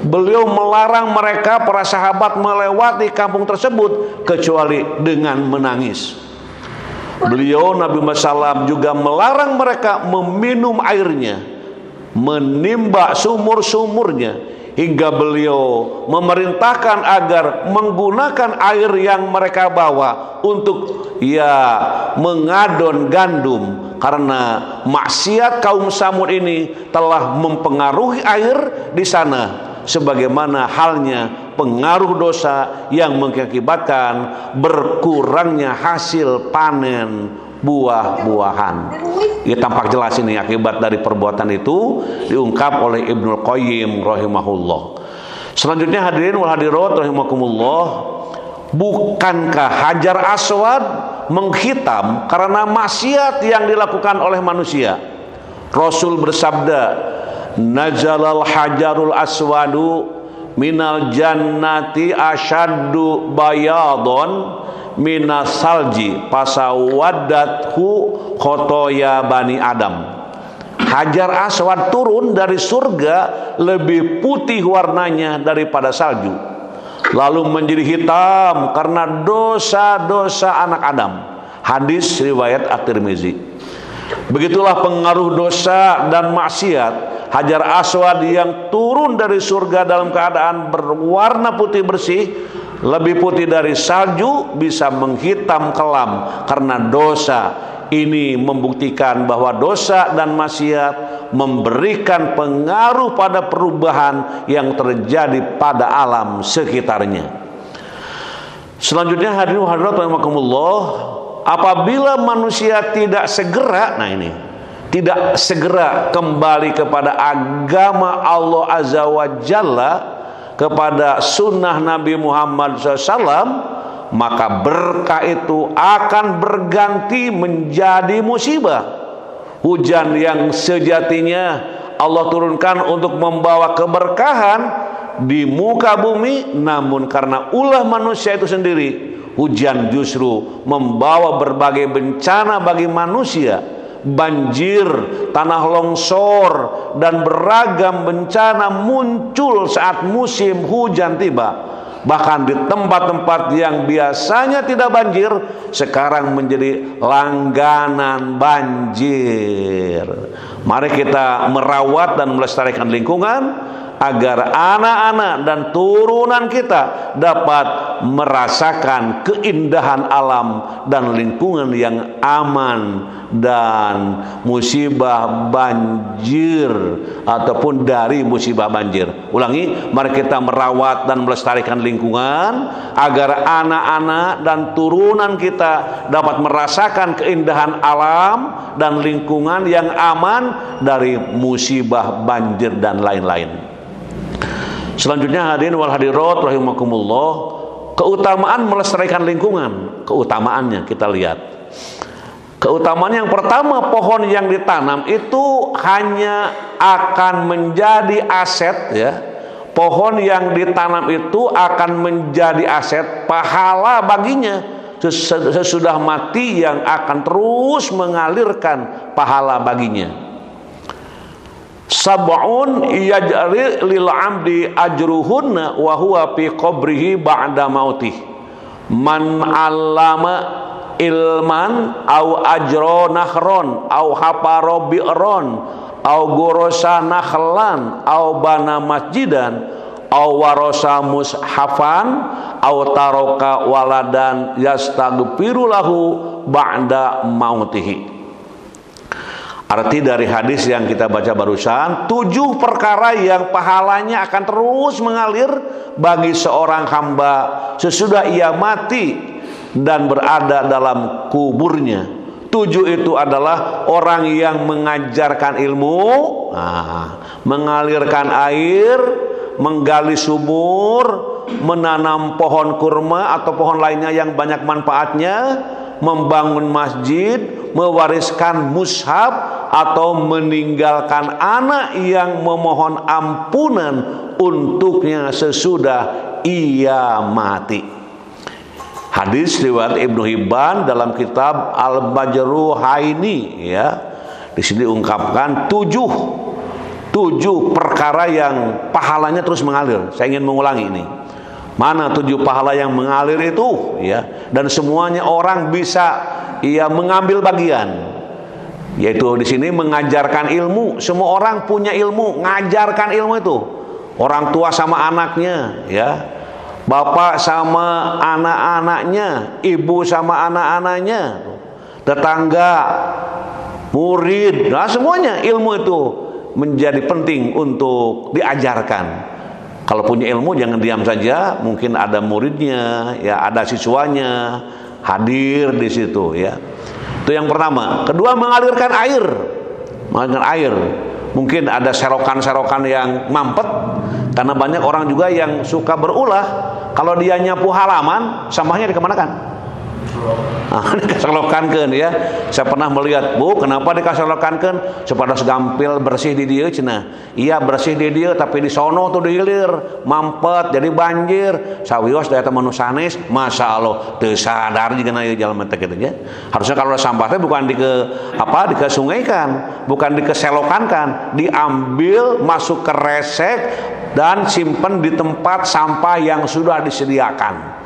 Beliau melarang mereka, para sahabat, melewati kampung tersebut kecuali dengan menangis. Beliau Nabi Muhammad SAW juga melarang mereka meminum airnya, menimba sumur-sumurnya, hingga beliau memerintahkan agar menggunakan air yang mereka bawa untuk mengadon gandum, karena maksiat kaum Samud ini telah mempengaruhi air di sana, sebagaimana halnya pengaruh dosa yang mengakibatkan berkurangnya hasil panen buah-buahan. Ya, tampak jelas ini akibat dari perbuatan itu diungkap oleh Ibnul Qayyim rahimahullah. Selanjutnya hadirin wal hadirat rahimakumullah, bukankah Hajar Aswad menghitam karena maksiat yang dilakukan oleh manusia? Rasul bersabda, "Nazalal hajarul aswadu minal jannati asyaddu bayadon minas salji pasawadathu khotoya bani Adam." Hajar Aswad turun dari surga lebih putih warnanya daripada salju, lalu menjadi hitam karena dosa-dosa anak Adam. Hadis riwayat At-Tirmizi. Begitulah pengaruh dosa dan maksiat. Hajar Aswad yang turun dari surga dalam keadaan berwarna putih bersih, lebih putih dari salju, bisa menghitam kelam karena dosa. Ini membuktikan bahwa dosa dan maksiat memberikan pengaruh pada perubahan yang terjadi pada alam sekitarnya. Selanjutnya hadirin hadirat rahimakumullah, apabila manusia tidak segera kembali kepada agama Allah Azza wa Jalla, kepada sunnah Nabi Muhammad SAW, maka berkah itu akan berganti menjadi musibah. Hujan yang sejatinya Allah turunkan untuk membawa keberkahan di muka bumi, namun karena ulah manusia itu sendiri, hujan justru membawa berbagai bencana bagi manusia. Banjir, tanah longsor, dan beragam bencana muncul saat musim hujan tiba. Bahkan di tempat-tempat yang biasanya tidak banjir, sekarang menjadi langganan banjir. Mari kita merawat dan melestarikan lingkungan agar anak-anak dan turunan kita dapat merasakan keindahan alam dan lingkungan yang aman dan musibah banjir ataupun dari musibah banjir. Ulangi, mari kita merawat dan melestarikan lingkungan agar anak-anak dan turunan kita dapat merasakan keindahan alam dan lingkungan yang aman dari musibah banjir dan lain-lain. Selanjutnya hadirin wal hadirat rahimakumullah, keutamaan melestarikan lingkungan, keutamaannya kita lihat. Keutamaan yang pertama, pohon yang ditanam itu hanya akan menjadi aset, ya. Pohon yang ditanam itu akan menjadi aset pahala baginya sesudah mati, yang akan terus mengalirkan pahala baginya. Sab'un yajri lil 'abdi ajruhunna wa huwa fi qabrihi ba'da mautih. Man 'allama ilman au ajra nahron au hapara bi'ron au gorosa nakhlan au bana masjidan au warasa mushafan au taraka waladan yastaghfiru lahu ba'da mautihi. Arti dari hadis yang kita baca barusan, 7 perkara yang pahalanya akan terus mengalir bagi seorang hamba sesudah ia mati dan berada dalam kuburnya. 7 itu adalah orang yang mengajarkan ilmu, mengalirkan air, menggali sumur, menanam pohon kurma atau pohon lainnya yang banyak manfaatnya, membangun masjid, mewariskan mushaf, atau meninggalkan anak yang memohon ampunan untuknya sesudah ia mati. Hadis riwayat Ibnu Hibban dalam kitab Al-Majruhaini, ya. Di sini diungkapkan tujuh perkara yang pahalanya terus mengalir. Saya ingin mengulangi ini. Mana 7 pahala yang mengalir itu, ya, dan semuanya orang bisa mengambil bagian. Yaitu di sini mengajarkan ilmu. Semua orang punya ilmu, ngajarkan ilmu itu. Orang tua sama anaknya, ya. Bapak sama anak-anaknya, ibu sama anak-anaknya, tetangga, murid, nah semuanya ilmu itu menjadi penting untuk diajarkan. Kalau punya ilmu jangan diam saja, mungkin ada muridnya, ya, ada siswanya hadir di situ, ya. Itu yang pertama. Kedua, mengalirkan air. Mengalirkan air. Mungkin ada serokan-serokan yang mampet, karena banyak orang juga yang suka berulah. Kalau dia nyapu halaman, sampahnya dikemanakan? Dikaselokankeun, ya. Saya pernah melihat, Bu, kenapa dikaselokankeun? Supaya segampil bersih di dieu cenah. Iya bersih di dieu, tapi di sono tuh dihilir, mampet jadi banjir. Sawios da eta manu sanes, masyaallah teu sadar jigana ieu jalma teh kitu nya. Harusnya kalau sampah teh bukan dikesungaikan, bukan dikeselokankan, diambil masuk ke resek dan simpen di tempat sampah yang sudah disediakan.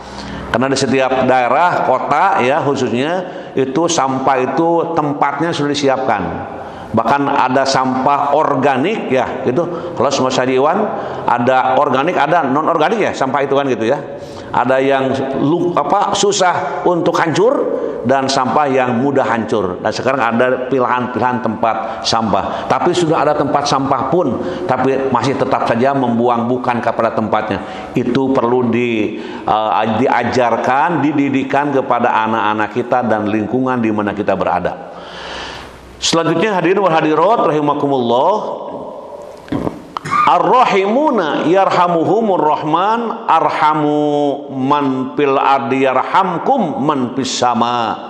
Karena di setiap daerah, kota, ya, khususnya itu sampah itu tempatnya sudah disiapkan. Bahkan ada sampah organik, ya, gitu. Kalau semua sajiwan ada organik, ada non organik, ya, sampah itu kan gitu, ya. Ada yang susah untuk hancur dan sampah yang mudah hancur. Dan sekarang ada pilihan-pilihan tempat sampah. Tapi sudah ada tempat sampah pun, tapi masih tetap saja membuang bukan kepada tempatnya. Itu perlu diajarkan, dididikan kepada anak-anak kita dan lingkungan di mana kita berada. Selanjutnya, hadirin wal hadirat rahimakumullah, ar-rahimuna yarhamuhumur rahman arhamu man fil ardi yarhamkum man fis sama.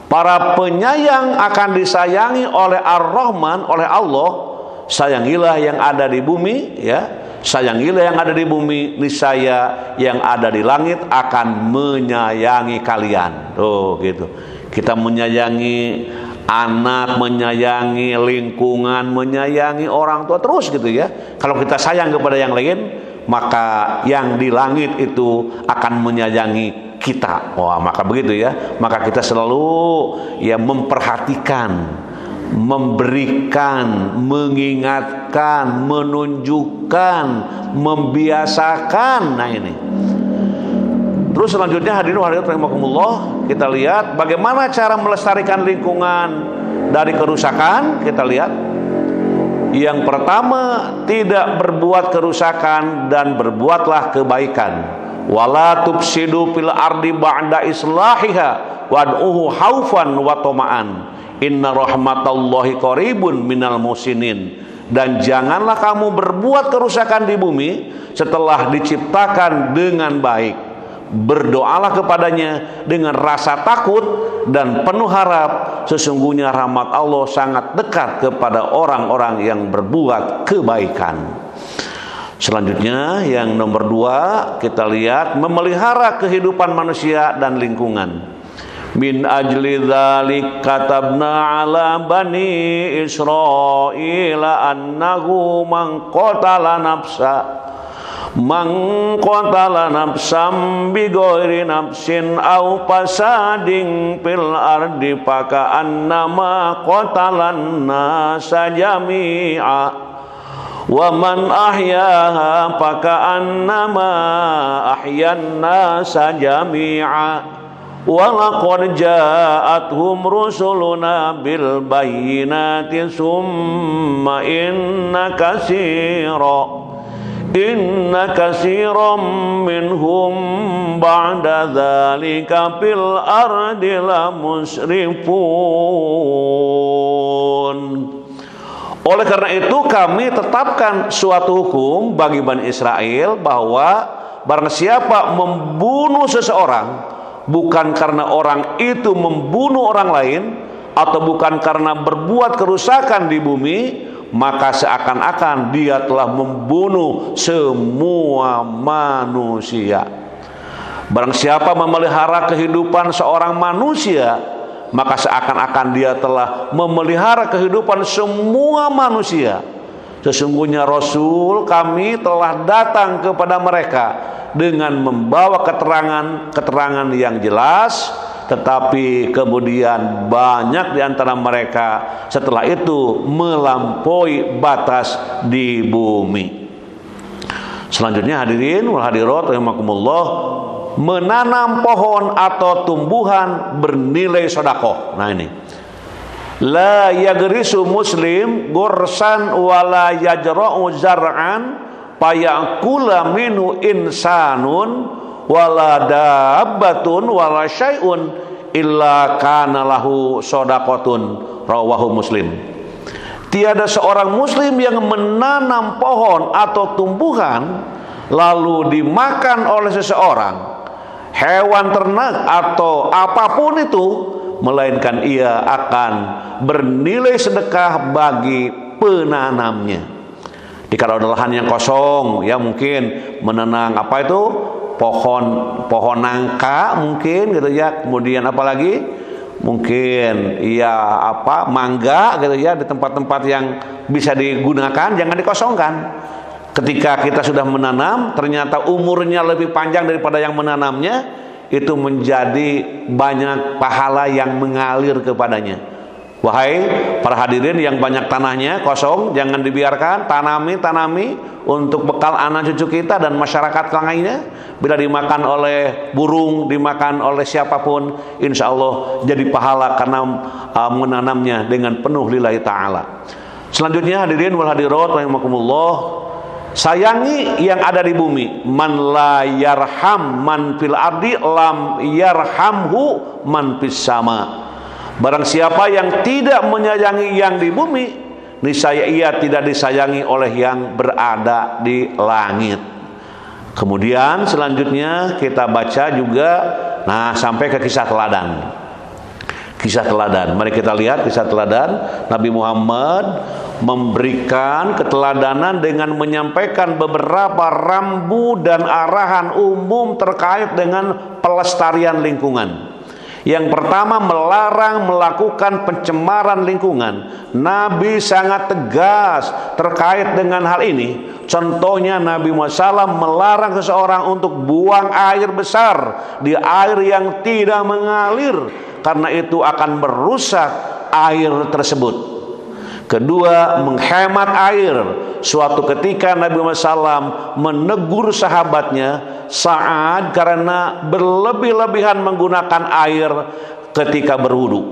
Para penyayang akan disayangi oleh Ar-Rahman, oleh Allah. Sayangilah yang ada di bumi, ya. Sayangilah yang ada di bumi, niscaya yang ada di langit akan menyayangi kalian. Tuh, gitu. Kita menyayangi anak, menyayangi lingkungan, menyayangi orang tua terus, gitu, ya. Kalau kita sayang kepada yang lain, maka yang di langit itu akan menyayangi kita. Wah, maka begitu, ya. Maka kita selalu, ya, memperhatikan, memberikan, mengingatkan, menunjukkan, membiasakan. Nah, ini. Terus selanjutnya, hadirin hadirat rahimakumullah, kita lihat bagaimana cara melestarikan lingkungan dari kerusakan. Kita lihat, yang pertama, tidak berbuat kerusakan dan berbuatlah kebaikan. Wala tufsidu fil ardi ba'da islahiha wad'uhu haufan wa tama'an. Inna rahmatallahi qaribun minal musinin. Dan janganlah kamu berbuat kerusakan di bumi setelah diciptakan dengan baik. Berdoalah kepadanya dengan rasa takut dan penuh harap. Sesungguhnya rahmat Allah sangat dekat kepada orang-orang yang berbuat kebaikan. Selanjutnya, yang nomor 2, kita lihat memelihara kehidupan manusia dan lingkungan. Min ajli dzalik katabna ala bani Israila annahu man qatala nafsam bi ghairi nafsin aw fasadin fil ardi faka annama qatalan nasa jami'a wa man ahyaha faka annama ahyan nasa jami'a wa laqad ja'atuhum rusuluna bil bayyinati summa inna katsiran minhum ba'da dzalika fil ardi la musrifun Oleh karena itu kami tetapkan suatu hukum bagi Bani Israel bahwa barang siapa membunuh seseorang bukan karena orang itu membunuh orang lain atau bukan karena berbuat kerusakan di bumi, maka seakan-akan dia telah membunuh semua manusia. Barang siapa memelihara kehidupan seorang manusia, maka seakan-akan dia telah memelihara kehidupan semua manusia. Sesungguhnya Rasul kami telah datang kepada mereka dengan membawa keterangan yang jelas, tetapi kemudian banyak di antara mereka setelah itu melampaui batas di bumi. Selanjutnya hadirin wal hadirat rahimakumullah, menanam pohon atau tumbuhan bernilai sedekah. Nah ini, la yagrisu muslim gursan wala yajra'u zar'an fayakula minhu insanun wala dabbatun wala syai'un illa kana lahu shadaqatun, rawahu Muslim. Tiada seorang muslim yang menanam pohon atau tumbuhan lalu dimakan oleh seseorang, hewan ternak atau apapun itu, melainkan ia akan bernilai sedekah bagi penanamnya. Jika ada lahan yang kosong, ya mungkin menanam apa itu, pohon nangka mungkin gitu ya, kemudian apalagi mungkin ya mangga gitu ya, di tempat-tempat yang bisa digunakan, jangan dikosongkan. Ketika kita sudah menanam, ternyata umurnya lebih panjang daripada yang menanamnya, itu menjadi banyak pahala yang mengalir kepadanya. Wahai para hadirin yang banyak tanahnya kosong, jangan dibiarkan, tanami untuk bekal anak cucu kita dan masyarakat lainnya. Bila dimakan oleh burung, dimakan oleh siapapun, insya Allah jadi pahala karena menanamnya dengan penuh lillahi ta'ala. Selanjutnya hadirin wal hadirat rahimakumullah, sayangi yang ada di bumi. Man la yarham man fil ardi lam yarhamhu man fis sama. Barang siapa yang tidak menyayangi yang di bumi, niscaya ia tidak disayangi oleh yang berada di langit. Kemudian selanjutnya kita baca juga, sampai ke kisah teladan. Kisah teladan. Mari kita lihat kisah teladan. Nabi Muhammad memberikan keteladanan dengan menyampaikan beberapa rambu dan arahan umum terkait dengan pelestarian lingkungan. Yang pertama, melarang melakukan pencemaran lingkungan. Nabi sangat tegas terkait dengan hal ini. Contohnya Nabi Muhammad SAW melarang seseorang untuk buang air besar di air yang tidak mengalir, karena itu akan merusak air tersebut. Kedua, menghemat air. Suatu ketika Nabi Muhammad SAW menegur sahabatnya Sa'ad karena berlebih-lebihan menggunakan air ketika berwudu.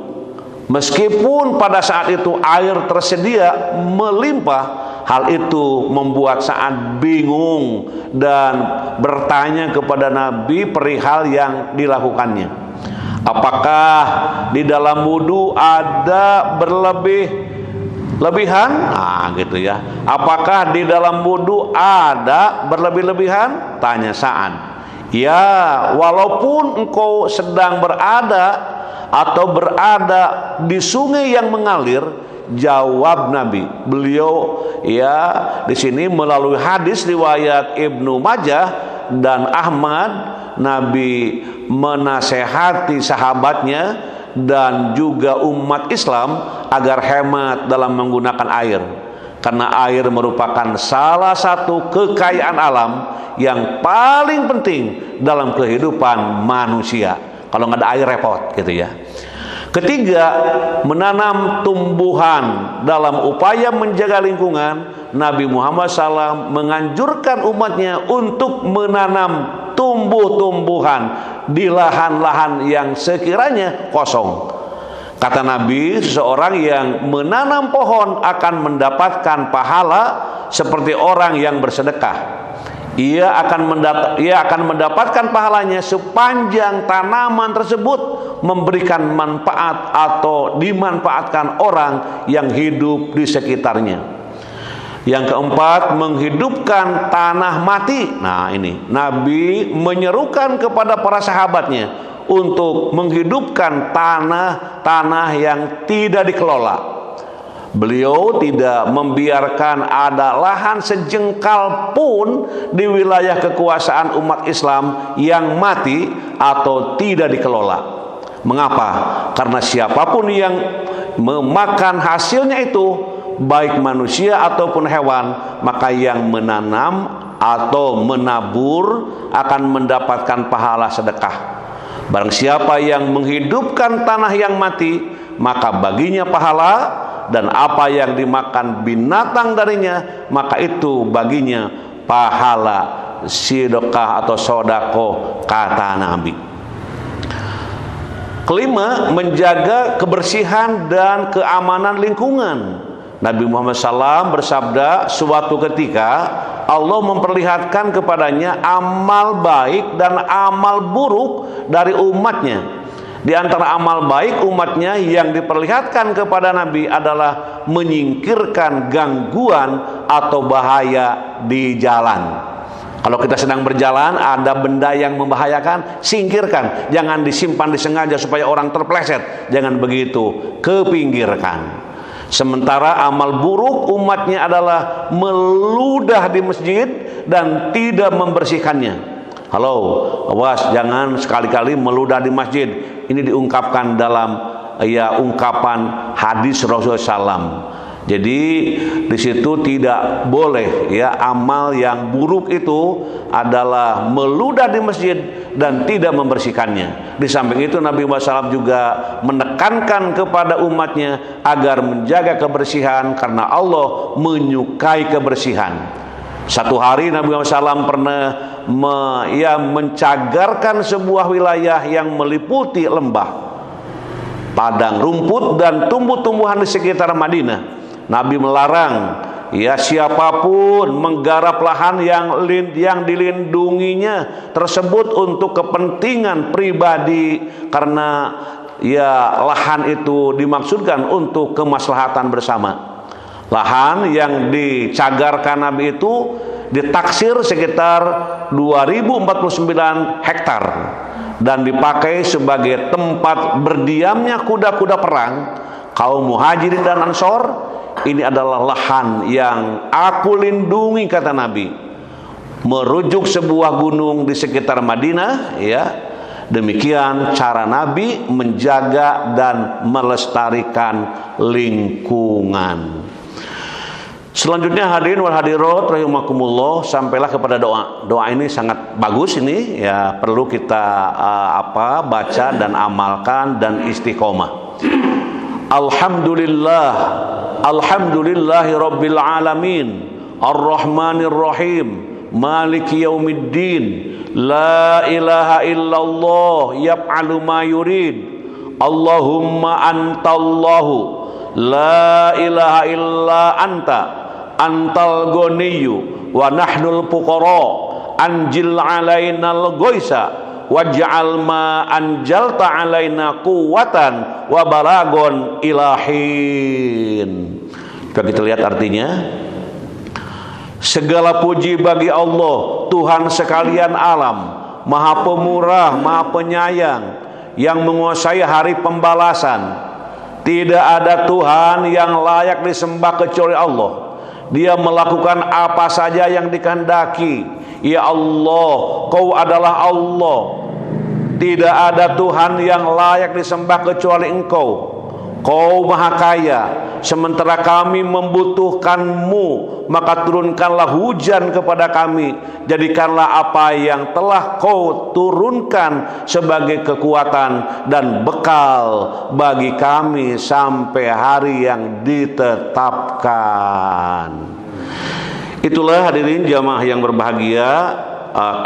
Meskipun pada saat itu air tersedia melimpah, hal itu membuat Sa'ad bingung dan bertanya kepada Nabi perihal yang dilakukannya. Apakah di dalam wudu ada berlebihan? Gitu ya. Apakah di dalam wudu ada berlebih-lebihan? Tanya Sa'ad. Ya, walaupun engkau sedang berada atau berada di sungai yang mengalir, jawab Nabi. Beliau ya di sini melalui hadis riwayat Ibnu Majah dan Ahmad, Nabi menasehati sahabatnya dan juga umat Islam agar hemat dalam menggunakan air, karena air merupakan salah satu kekayaan alam yang paling penting dalam kehidupan manusia. Kalau nggak ada air repot gitu ya. Ketiga, menanam tumbuhan. Dalam upaya menjaga lingkungan, Nabi Muhammad SAW menganjurkan umatnya untuk menanam tumbuh-tumbuhan di lahan-lahan yang sekiranya kosong. Kata Nabi, seseorang yang menanam pohon akan mendapatkan pahala seperti orang yang bersedekah. ia akan mendapatkan pahalanya sepanjang tanaman tersebut memberikan manfaat atau dimanfaatkan orang yang hidup di sekitarnya. Yang keempat, menghidupkan tanah mati. Nah, ini Nabi menyerukan kepada para sahabatnya untuk menghidupkan tanah yang tidak dikelola. Beliau tidak membiarkan ada lahan sejengkal pun di wilayah kekuasaan umat Islam yang mati atau tidak dikelola. Mengapa? Karena siapapun yang memakan hasilnya itu, baik manusia ataupun hewan, maka yang menanam atau menabur akan mendapatkan pahala sedekah. Barang siapa yang menghidupkan tanah yang mati, maka baginya pahala, dan apa yang dimakan binatang darinya, maka itu baginya pahala sedekah atau sedekah, kata Nabi. Kelima, menjaga kebersihan dan keamanan lingkungan. Nabi Muhammad SAW bersabda, suatu ketika Allah memperlihatkan kepadanya amal baik dan amal buruk dari umatnya. Di antara amal baik umatnya yang diperlihatkan kepada Nabi adalah menyingkirkan gangguan atau bahaya di jalan. Kalau kita sedang berjalan, ada benda yang membahayakan, singkirkan. Jangan disimpan disengaja supaya orang terpleset. Jangan begitu, kepinggirkan. Sementara amal buruk umatnya adalah meludah di masjid dan tidak membersihkannya. Halo, awas, jangan sekali-kali meludah di masjid. Ini diungkapkan dalam ungkapan hadis Rasulullah SAW. Jadi di situ tidak boleh amal yang buruk itu adalah meludah di masjid dan tidak membersihkannya. Di samping itu Nabi Muhammad SAW juga menekankan kepada umatnya agar menjaga kebersihan karena Allah menyukai kebersihan. Satu hari Nabi Muhammad SAW pernah mencagarkan sebuah wilayah yang meliputi lembah, padang rumput dan tumbuh-tumbuhan di sekitar Madinah. Nabi melarang siapapun menggarap lahan yang dilindunginya tersebut untuk kepentingan pribadi, karena lahan itu dimaksudkan untuk kemaslahatan bersama. Lahan yang dicagarkan Nabi itu ditaksir sekitar 2049 hektar dan dipakai sebagai tempat berdiamnya kuda-kuda perang kaum Muhajirin dan Ansor. Ini adalah lahan yang aku lindungi, kata Nabi, merujuk sebuah gunung di sekitar Madinah. Demikian cara Nabi menjaga dan melestarikan lingkungan. Selanjutnya, hadirin wal hadirat rahimakumullah, sampailah kepada doa. Doa ini sangat bagus, ini perlu kita baca dan amalkan dan istiqomah. Alhamdulillah, alhamdulillahi rabbil alamin, arrahmanir rahim, maliki yaumiddin, la ilaha illallah, yaf'alu ma yurid, Allahumma antallahu, la ilaha illa anta, antal goniyyu wa nahnul fuqara, anjil alainal goisa, waj'al ma anjalta alaina quwwatan wa balagon ilahin. Kita lihat artinya. Segala puji bagi Allah, Tuhan sekalian alam, Maha Pemurah, Maha Penyayang, yang menguasai hari pembalasan. Tidak ada Tuhan yang layak disembah kecuali Allah. Dia melakukan apa saja yang dikehendaki. Ya Allah, Kau adalah Allah. Tidak ada Tuhan yang layak disembah kecuali Engkau. Kau Maha Kaya. Sementara kami membutuhkan-Mu, maka turunkanlah hujan kepada kami. Jadikanlah apa yang telah Kau turunkan sebagai kekuatan dan bekal bagi kami sampai hari yang ditetapkan. Itulah hadirin jamaah yang berbahagia,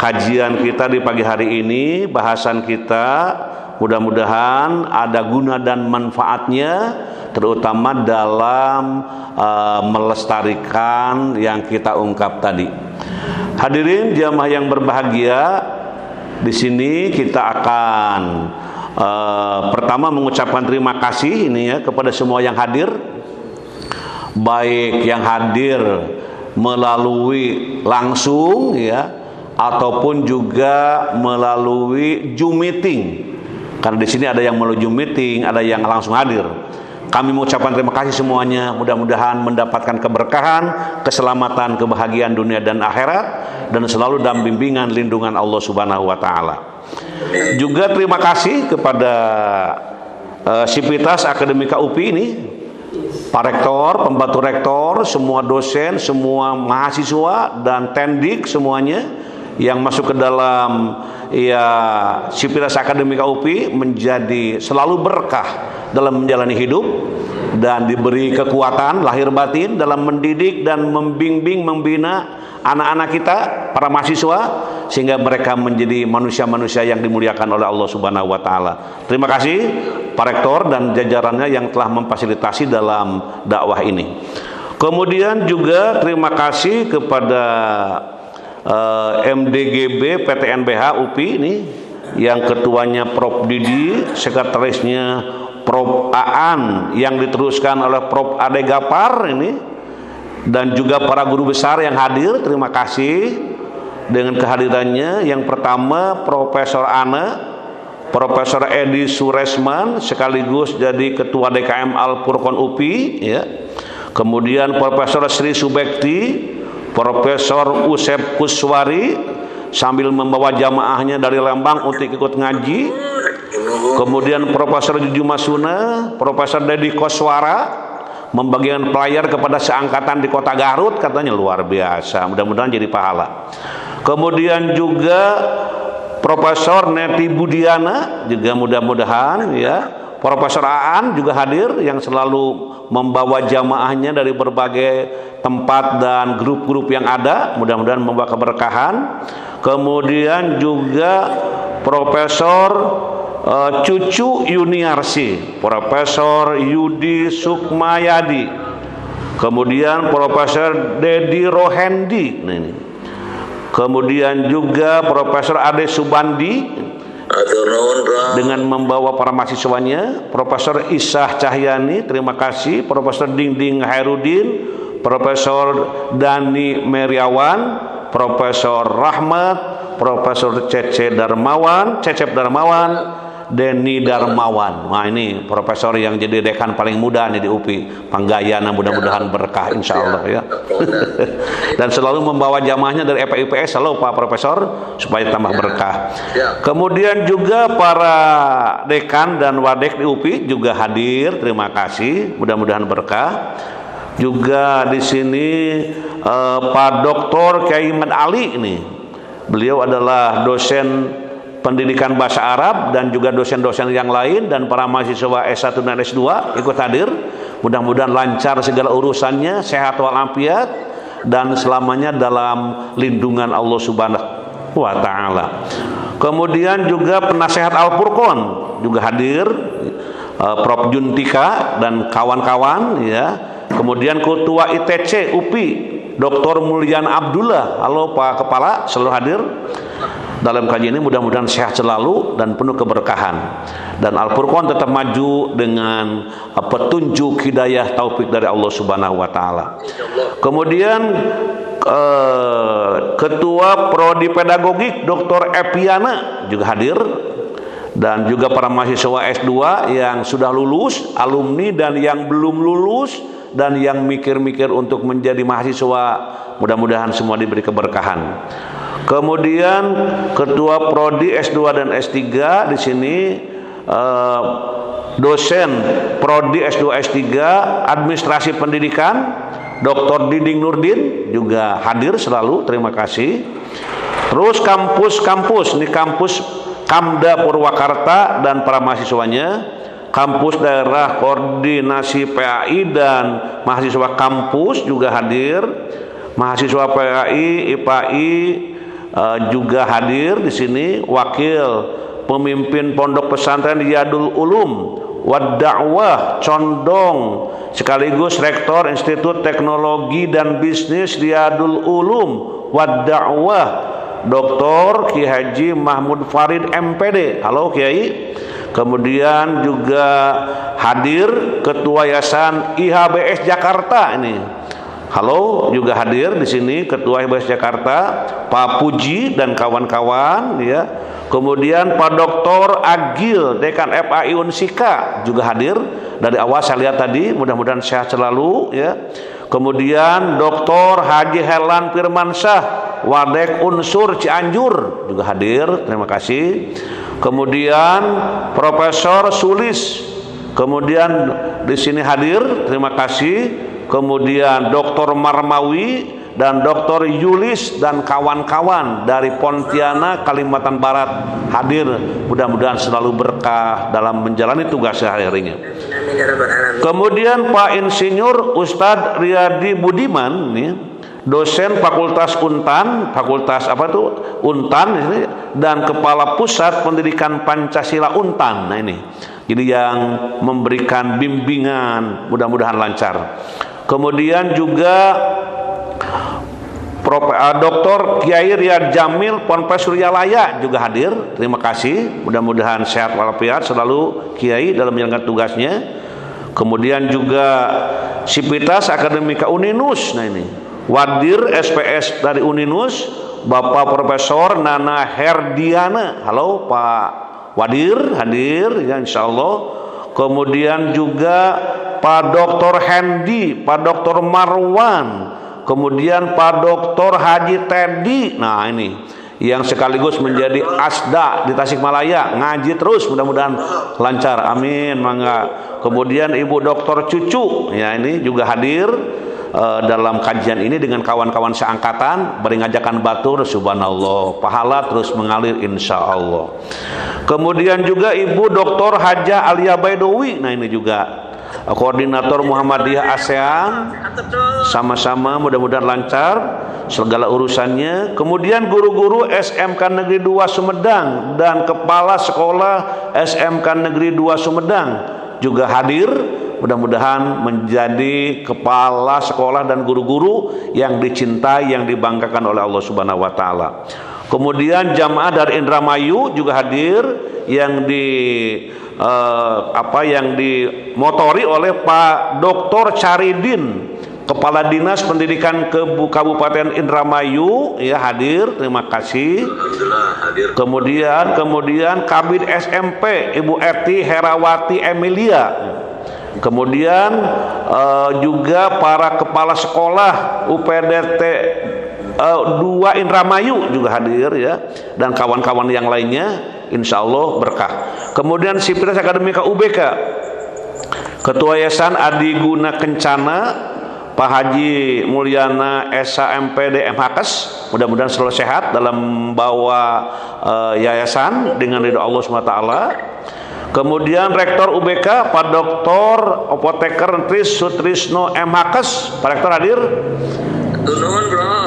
kajian kita di pagi hari ini, bahasan kita. Mudah-mudahan ada guna dan manfaatnya, terutama dalam melestarikan yang kita ungkap tadi. Hadirin jamaah yang berbahagia, di sini kita akan pertama mengucapkan terima kasih ini ya kepada semua yang hadir, baik yang hadir melalui langsung ya ataupun juga melalui Zoom meeting. Karena di sini ada yang melalui Zoom meeting, ada yang langsung hadir. Kami mengucapkan terima kasih semuanya. Mudah-mudahan mendapatkan keberkahan, keselamatan, kebahagiaan dunia dan akhirat, dan selalu dalam bimbingan lindungan Allah Subhanahu wa taala. Juga terima kasih kepada Sivitas Akademika UPI ini, Pak Rektor, pembantu rektor, semua dosen, semua mahasiswa dan tendik semuanya yang masuk ke dalam ya Sivitas Akademika UPI menjadi selalu berkah dalam menjalani hidup dan diberi kekuatan lahir batin dalam mendidik dan membimbing, membina anak-anak kita, para mahasiswa, sehingga mereka menjadi manusia-manusia yang dimuliakan oleh Allah Subhanahu wa taala. Terima kasih Pak Rektor dan jajarannya yang telah memfasilitasi dalam dakwah ini. Kemudian juga terima kasih kepada MDGB PTNBH UPI ini yang ketuanya Prof Didi, sekretarisnya Prof Aan yang diteruskan oleh Prof Ade Gapar ini, dan juga para guru besar yang hadir. Terima kasih dengan kehadirannya. Yang pertama Profesor Ana, Profesor Edi Suresman sekaligus jadi Ketua DKM Al-Furqon UPI ya. Kemudian Profesor Sri Subekti, Profesor Usep Kuswari sambil membawa jamaahnya dari Lembang untuk ikut ngaji. Kemudian Profesor Juju Masuna, Profesor Dedi Koswara membagikan flyer kepada seangkatan di Kota Garut, katanya luar biasa, mudah-mudahan jadi pahala. Kemudian juga Profesor Neti Budiana juga mudah-mudahan ya. Profesor Aan juga hadir yang selalu membawa jamaahnya dari berbagai tempat dan grup-grup yang ada, mudah-mudahan membawa keberkahan. Kemudian juga Profesor Cucu Yuniarsi, Profesor Yudi Sukmayadi, kemudian Profesor Dedi Rohendi, kemudian juga Profesor Ade Subandi dengan membawa para mahasiswanya, Profesor Isah Cahyani, terima kasih, Profesor Dingding Hairudin, Profesor Dani Meriawan, Profesor Rahmat, Profesor Cecep Darmawan, Denny Darmawan. Nah ini profesor yang jadi dekan paling muda nih di UPI, Panggayana, mudah-mudahan berkah insya Allah ya. Dan selalu membawa jamaahnya dari IPS, selalu Pak Profesor supaya tambah berkah. Kemudian juga para dekan dan wadek di UPI juga hadir, terima kasih, mudah-mudahan berkah. Juga di sini Pak Dr. Kiai Ahmad Ali ini, beliau adalah dosen pendidikan bahasa Arab dan juga dosen-dosen yang lain, dan para mahasiswa S1 dan S2 ikut hadir. Mudah-mudahan lancar segala urusannya, sehat walafiat dan selamanya dalam lindungan Allah Subhanahu wa taala. Kemudian juga penasehat Al-Furqon juga hadir, Prof Juntika dan kawan-kawan ya. Kemudian Ketua ITC UPI Dr. Mulyan Abdullah, halo Pak Kepala, selalu hadir dalam kajian ini. Mudah-mudahan sehat selalu dan penuh keberkahan, dan Al-Furqon tetap maju dengan petunjuk hidayah taufik dari Allah Subhanahu wa taala. Kemudian Ketua Prodi Pedagogik Dr. Epiana juga hadir, dan juga para mahasiswa S2 yang sudah lulus, alumni dan yang belum lulus, dan yang mikir-mikir untuk menjadi mahasiswa, mudah-mudahan semua diberi keberkahan. Kemudian Ketua Prodi S2 dan S3 di sini dosen Prodi S2 S3 Administrasi Pendidikan Dr. Diding Nurdin juga hadir selalu, terima kasih. Terus kampus-kampus, ini kampus Kamda Purwakarta dan para mahasiswanya, kampus daerah koordinasi PAI dan mahasiswa kampus juga hadir, mahasiswa PAI, IPAI juga hadir di sini, wakil pemimpin Pondok Pesantren Riyadul Ulum Wad Da'wah Condong sekaligus Rektor Institut Teknologi dan Bisnis Riyadul Ulum wad da'wah Dr. Ki Haji Mahmud Farid MPD. Halo Kiai. Kemudian juga hadir Ketua Yayasan IHBS Jakarta ini. Halo, juga hadir di sini Ketua IHBS Jakarta Pak Puji dan kawan-kawan ya. Kemudian Pak Dr. Agil Dekan FAI Unsika juga hadir. Dari awal saya lihat tadi, mudah-mudahan sehat selalu ya. Kemudian Dr. Haji Helan Firmansyah Wadek Unsur Cianjur juga hadir. Terima kasih. Kemudian Profesor Sulis, kemudian di sini hadir. Terima kasih. Kemudian Dr. Marmawi dan Dr. Yulis dan kawan-kawan dari Pontianak Kalimantan Barat hadir. Mudah-mudahan selalu berkah dalam menjalani tugas sehari-harinya. Kemudian Pak Insinyur Ustadz Riyadi Budiman nih, dosen Fakultas Untan, Fakultas apa tuh? Untan ini, dan Kepala Pusat Pendidikan Pancasila Untan. Nah ini, jadi yang memberikan bimbingan, mudah-mudahan lancar. Kemudian juga Dr. Kiai Riyad Jamil Ponpes Suryalaya juga hadir. Terima kasih. Mudah-mudahan sehat walafiat selalu Kiai dalam menjalankan tugasnya. Kemudian juga Sivitas Akademika Uninus. Nah ini, Wadir SPS dari Uninus, Bapak Profesor Nana Herdiana. Halo Pak Wadir, hadir ya insyaallah. Kemudian juga Pak Dr. Hendi, Pak Dr. Marwan, kemudian Pak Dr. Haji Teddy. Nah ini yang sekaligus menjadi asda di Tasikmalaya, ngaji terus, mudah-mudahan lancar, amin, mangga. Kemudian Ibu Dr. Cucu ya ini juga hadir dalam kajian ini dengan kawan-kawan seangkatan, beri ngajakan batur, subhanallah, pahala terus mengalir insyaallah. Kemudian juga Ibu Dr. Haja Alia Baidowi. Nah ini juga Koordinator Muhammadiyah ASEAN, sama-sama mudah-mudahan lancar segala urusannya. Kemudian guru-guru SMK Negeri 2 Sumedang dan Kepala Sekolah SMK Negeri 2 Sumedang juga hadir. Mudah-mudahan menjadi kepala sekolah dan guru-guru yang dicintai, yang dibanggakan oleh Allah Subhanahu wa taala. Kemudian jamaah dari Indramayu juga hadir yang dimotori oleh Pak Dr. Caridin, Kepala Dinas Pendidikan Kabupaten Indramayu ya hadir. Terima kasih. Kemudian Kabid SMP Ibu Eti Herawati Emilia. Kemudian juga para kepala sekolah UPDT 2 Indramayu juga hadir ya, dan kawan-kawan yang lainnya insya Allah berkah. Kemudian Sivitas Akademika UBK, Ketua Yayasan Adi Guna Kencana Pak Haji Mulyana Esa MPD MHKes, mudah-mudahan selalu sehat dalam membawa yayasan dengan ridho Allah SWT. Kemudian Rektor UBK Pak Dr. Apoteker Tris Sutrisno MHKes. Pak Rektor hadir?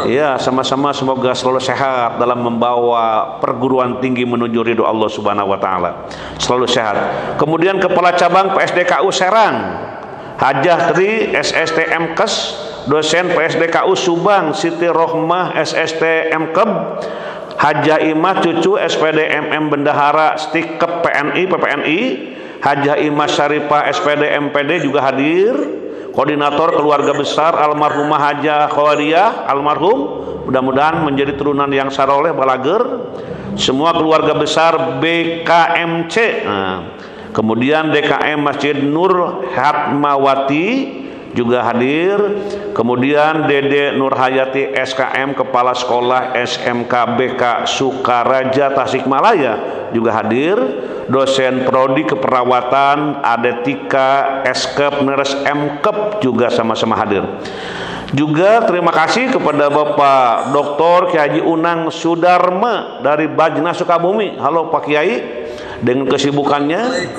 Ya, sama-sama semoga selalu sehat dalam membawa perguruan tinggi menuju ridho Allah Subhanahu wa taala. Selalu sehat. Kemudian Kepala Cabang PSDKU Serang Hajah Tri SST MKes, dosen PSDKU Subang Siti Rohmah SST MKeb, Hajah Imah Cucu SPD MM Bendahara Stikep PPNI, Hajah Imah Syarifah SPD MPD juga hadir. Koordinator keluarga besar almarhumah Hajah Khawariyah almarhum, mudah-mudahan menjadi turunan yang saleh balager. Semua keluarga besar BKMC. Nah, kemudian DKM Masjid Nur Hatmawati juga hadir. Kemudian Dede Nurhayati SKM Kepala Sekolah SMK BK Sukaraja Tasikmalaya juga hadir. Dosen Prodi Keperawatan Adetika Eskep Nurse MKep juga sama-sama hadir. Juga terima kasih kepada Bapak Dr. Kiai Haji Unang Sudarma dari Bajna Sukabumi. Halo Pak Kiai, dengan kesibukannya,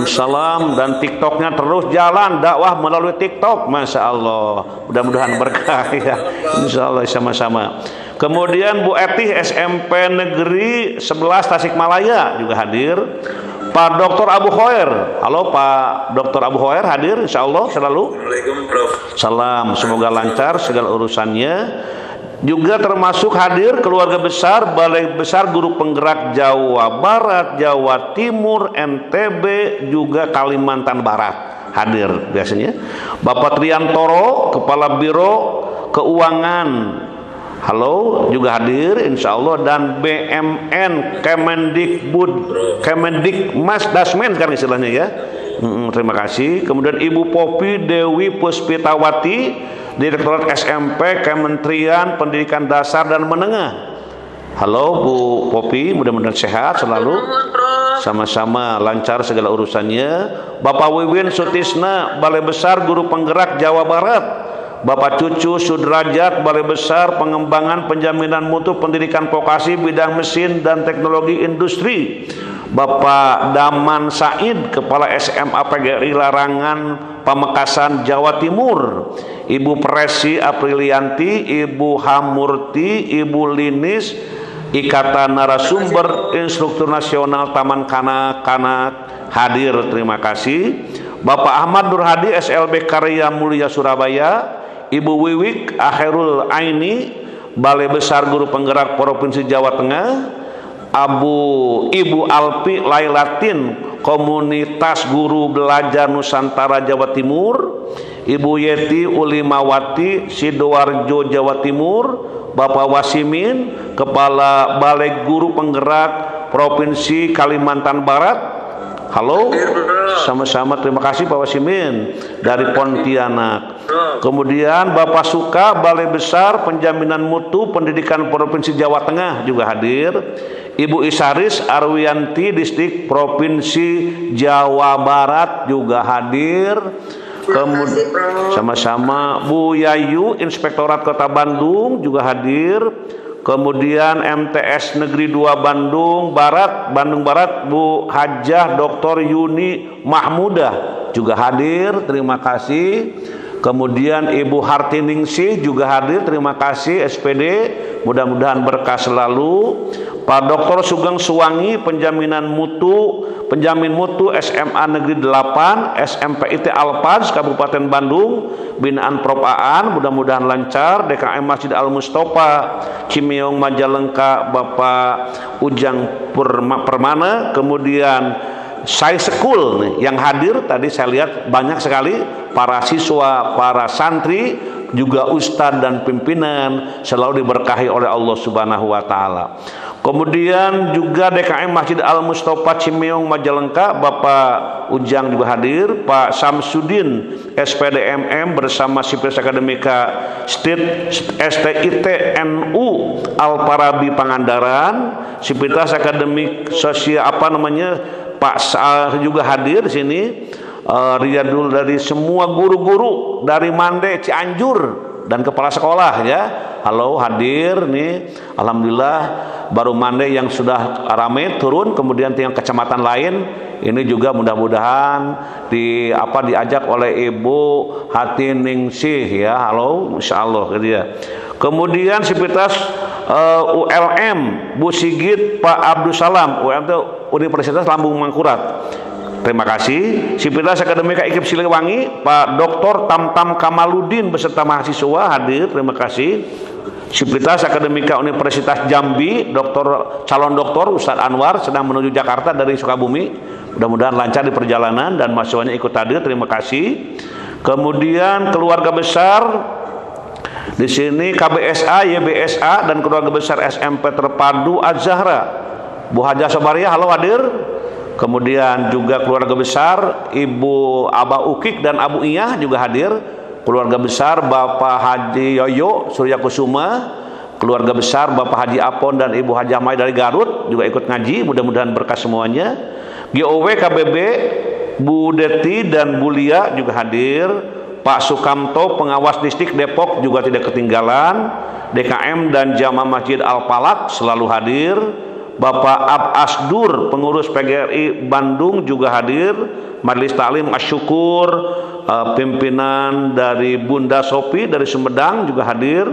salam dan TikToknya terus jalan, dakwah melalui TikTok, Masya Allah, mudah-mudahan berkah ya, Insya Allah sama-sama. Kemudian Bu Etih SMP Negeri 11 Tasikmalaya juga hadir. Pak Dr. Abu Khair, halo Pak Dr. Abu Khair hadir, Insya Allah selalu. Assalamualaikum Prof. Salam, semoga lancar segala urusannya. Juga termasuk hadir keluarga besar Balai Besar Guru Penggerak Jawa Barat, Jawa Timur, NTB, juga Kalimantan Barat hadir biasanya. Bapak Triantoro, Kepala Biro Keuangan, halo, juga hadir insya Allah. Dan BMN Kemendikmas Dasmen kan istilahnya ya. Terima kasih. Kemudian Ibu Popi Dewi Puspitawati, Direktorat SMP Kementerian Pendidikan Dasar dan Menengah. Halo Bu Popi, mudah-mudahan sehat selalu, sama-sama lancar segala urusannya. Bapak Wiwin Sutisna, Balai Besar Guru Penggerak Jawa Barat. Bapak Cucu Sudrajat, Balai Besar Pengembangan Penjaminan Mutu Pendidikan Vokasi Bidang Mesin dan Teknologi Industri. Bapak Daman Said, Kepala SMA PGRI Larangan Pamekasan Jawa Timur. Ibu Presi Aprilianti, Ibu Hamurti, Ibu Linis, Ikatan Narasumber Instruktur Nasional Taman Kanak-Kanak hadir, terima kasih. Bapak Ahmad Nurhadi, SLB Karya Mulia Surabaya. Ibu Wiwik Akhirul Aini, Balai Besar Guru Penggerak Provinsi Jawa Tengah. Ibu Alpi Lailatin, Komunitas Guru Belajar Nusantara Jawa Timur. Ibu Yeti Ulimawati, Sidoarjo Jawa Timur. Bapak Wasimin, Kepala Balai Guru Penggerak Provinsi Kalimantan Barat. Halo, sama-sama terima kasih Pak Wasimin dari Pontianak. Kemudian Bapak Suka, Balai Besar Penjaminan Mutu Pendidikan Provinsi Jawa Tengah juga hadir. Ibu Isaris Arwianti, Distrik Provinsi Jawa Barat juga hadir. Kemudian sama-sama Bu Yayu, Inspektorat Kota Bandung juga hadir. Kemudian MTS Negeri 2 Bandung Barat, Bu Hajah Dr. Yuni Mahmudah juga hadir, terima kasih. Kemudian Ibu Hartiningsih juga hadir, terima kasih SPD, mudah-mudahan berkah selalu. Pak Dr. Sugeng Suwangi, Penjamin Mutu SMA Negeri 8 SMPIT Alpaz Kabupaten Bandung, binaan Prop Aan, mudah-mudahan lancar. DKM Masjid Al Mustofa Cimiong Majalengka, Bapak Ujang Permana. Kemudian Sai Sekul nih, yang hadir tadi saya lihat banyak sekali para siswa, para santri, juga ustadz dan pimpinan, selalu diberkahi oleh Allah Subhanahu wa taala. Kemudian juga DKM Masjid Al Mustofa Cimiong Majalengka, Bapak Ujang juga hadir. Pak Samsudin SPDMM bersama Sivitas Akademika STIT NU Al-Farabi Pangandaran, Sivitas Akademik Sosial Pak juga hadir di sini. Riyadul dari semua guru-guru dari Mande, Cianjur, dan kepala sekolah ya. Halo, hadir nih. Alhamdulillah baru Mande yang sudah ramai turun, kemudian tinggal kecamatan lain. Ini juga mudah-mudahan diajak oleh Ibu Hatiningsih ya. Halo, insyaallah gitu ya. Kemudian Sivitas ULM Bu Sigit Pak Abdul Salam, ULM itu Universitas Lambung Mangkurat. Terima kasih. Sivitas Akademika IKIP Siliwangi Pak Dr. Tamtam Kamaludin beserta mahasiswa hadir, terima kasih. Sivitas Akademika Universitas Jambi calon doktor Ustadz Anwar sedang menuju Jakarta dari Sukabumi, mudah-mudahan lancar di perjalanan dan mahasiswanya ikut hadir, terima kasih. Kemudian keluarga besar di sini KBSA, YBSA dan keluarga besar SMP Terpadu Az-Zahra, Bu Hajah Sobaria, halo hadir. Kemudian juga keluarga besar Ibu Aba Ukik dan Abu Iyah juga hadir. Keluarga besar Bapak Haji Yoyo Surya Kusuma, keluarga besar Bapak Haji Apon dan Ibu Haji Mai dari Garut juga ikut ngaji, mudah-mudahan berkah semuanya. GOW KBB Bu Deti dan Bu Lia juga hadir. Pak Sukamto pengawas distrik Depok juga tidak ketinggalan. DKM dan Jamaah Masjid Al-Falak selalu hadir. Bapak Asdur pengurus PGRI Bandung juga hadir. Majelis Taklim Asyukur, pimpinan dari Bunda Sopi dari Sumedang juga hadir.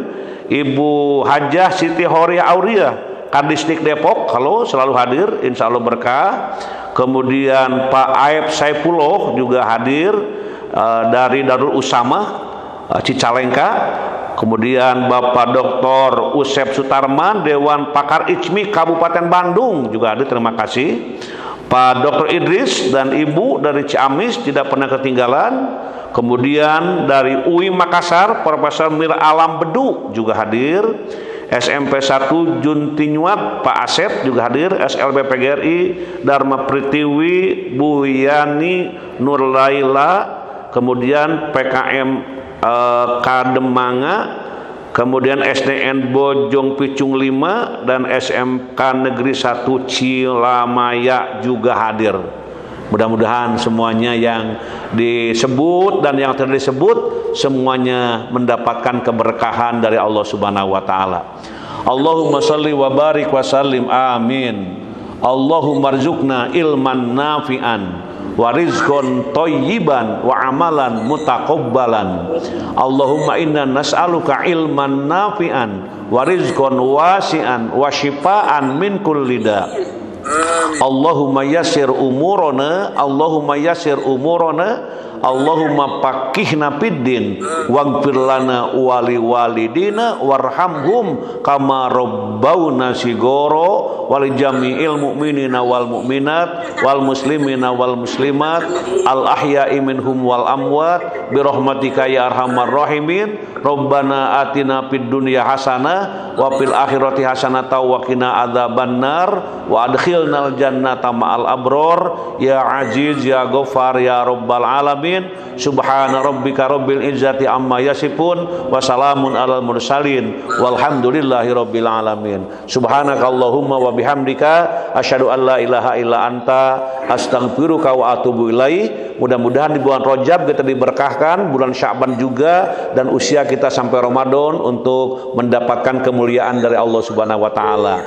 Ibu Hajah Siti Horia Auria Kadistik Depok, halo, selalu hadir, insya Allah berkah. Kemudian Pak Aib Saifullah juga hadir dari Darul Usama Cicalengka. Kemudian Bapak Dr. Usep Sutarman, Dewan Pakar ICMI Kabupaten Bandung juga hadir, terima kasih. Pak Dr. Idris dan Ibu dari Ciamis tidak pernah ketinggalan. Kemudian dari UI Makassar, Profesor Mir Alam Bedu juga hadir. SMP 1 Juntinyuat, Pak Asep juga hadir. SLB PGRI Dharma Pritiwi, Bu Yani Nurlaila. Kemudian PKM Kademanga, kemudian SDN Bojong Picung 5 dan SMK Negeri 1 Cilamaya juga hadir. Mudah-mudahan semuanya yang disebut dan yang tidak disebut semuanya mendapatkan keberkahan dari Allah Subhanahu wa taala. Allahumma shalli wa barik wa sallim, amin. Allahumma rzuqna ilman nafi'an wa rizqan thayyiban wa amalan mutaqabbalan. Allahumma inna nas'aluka ilman nafi'an wa rizqan wasi'an wa shifaan min kulli da'. Allahumma yassir umurana, Allahumma yassir umurana, Allahumma faqihna fiddin waghfir lana wali walidina warhamhum kama rabbawna sigoro wal jami'il mu'minina wal mu'minat wal muslimina wal muslimat al ahya'i minhum wal amwat bi rahmatika ya arhamar rahimin. Rabbana atina fid dunya hasanah wa fil akhirati hasanah wa qina adzabannar wa adkhilnal jannata ma'al abror ya aziz ya ghafar ya rabbal alamin. Subhana rabbika rabbil izzati amma yasifun wa salamun alal mursalin walhamdulillahi rabbil alamin. Subhanakallahumma wa bihamdika asyhadu an la ilaha illa anta astaghfiruka wa atubu ilaik. Mudah-mudahan di bulan Rajab kita diberkahkan, bulan Sya'ban juga, dan usia kita sampai Ramadan untuk mendapatkan kemuliaan dari Allah Subhanahu wa taala.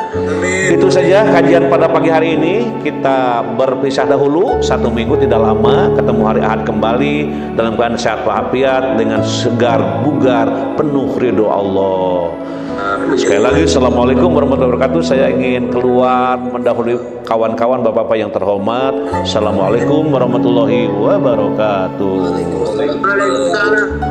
Itu saja kajian pada pagi hari ini. Kita berpisah dahulu, 1 minggu tidak lama, ketemu hari Ahad kembali dalam keadaan sehat walafiat dengan segar bugar penuh ridho Allah. Sekali lagi assalamualaikum warahmatullahi wabarakatuh. Saya ingin keluar mendahului kawan-kawan bapak-bapak yang terhormat. Assalamualaikum warahmatullahi wabarakatuh. Waalaikumsalam.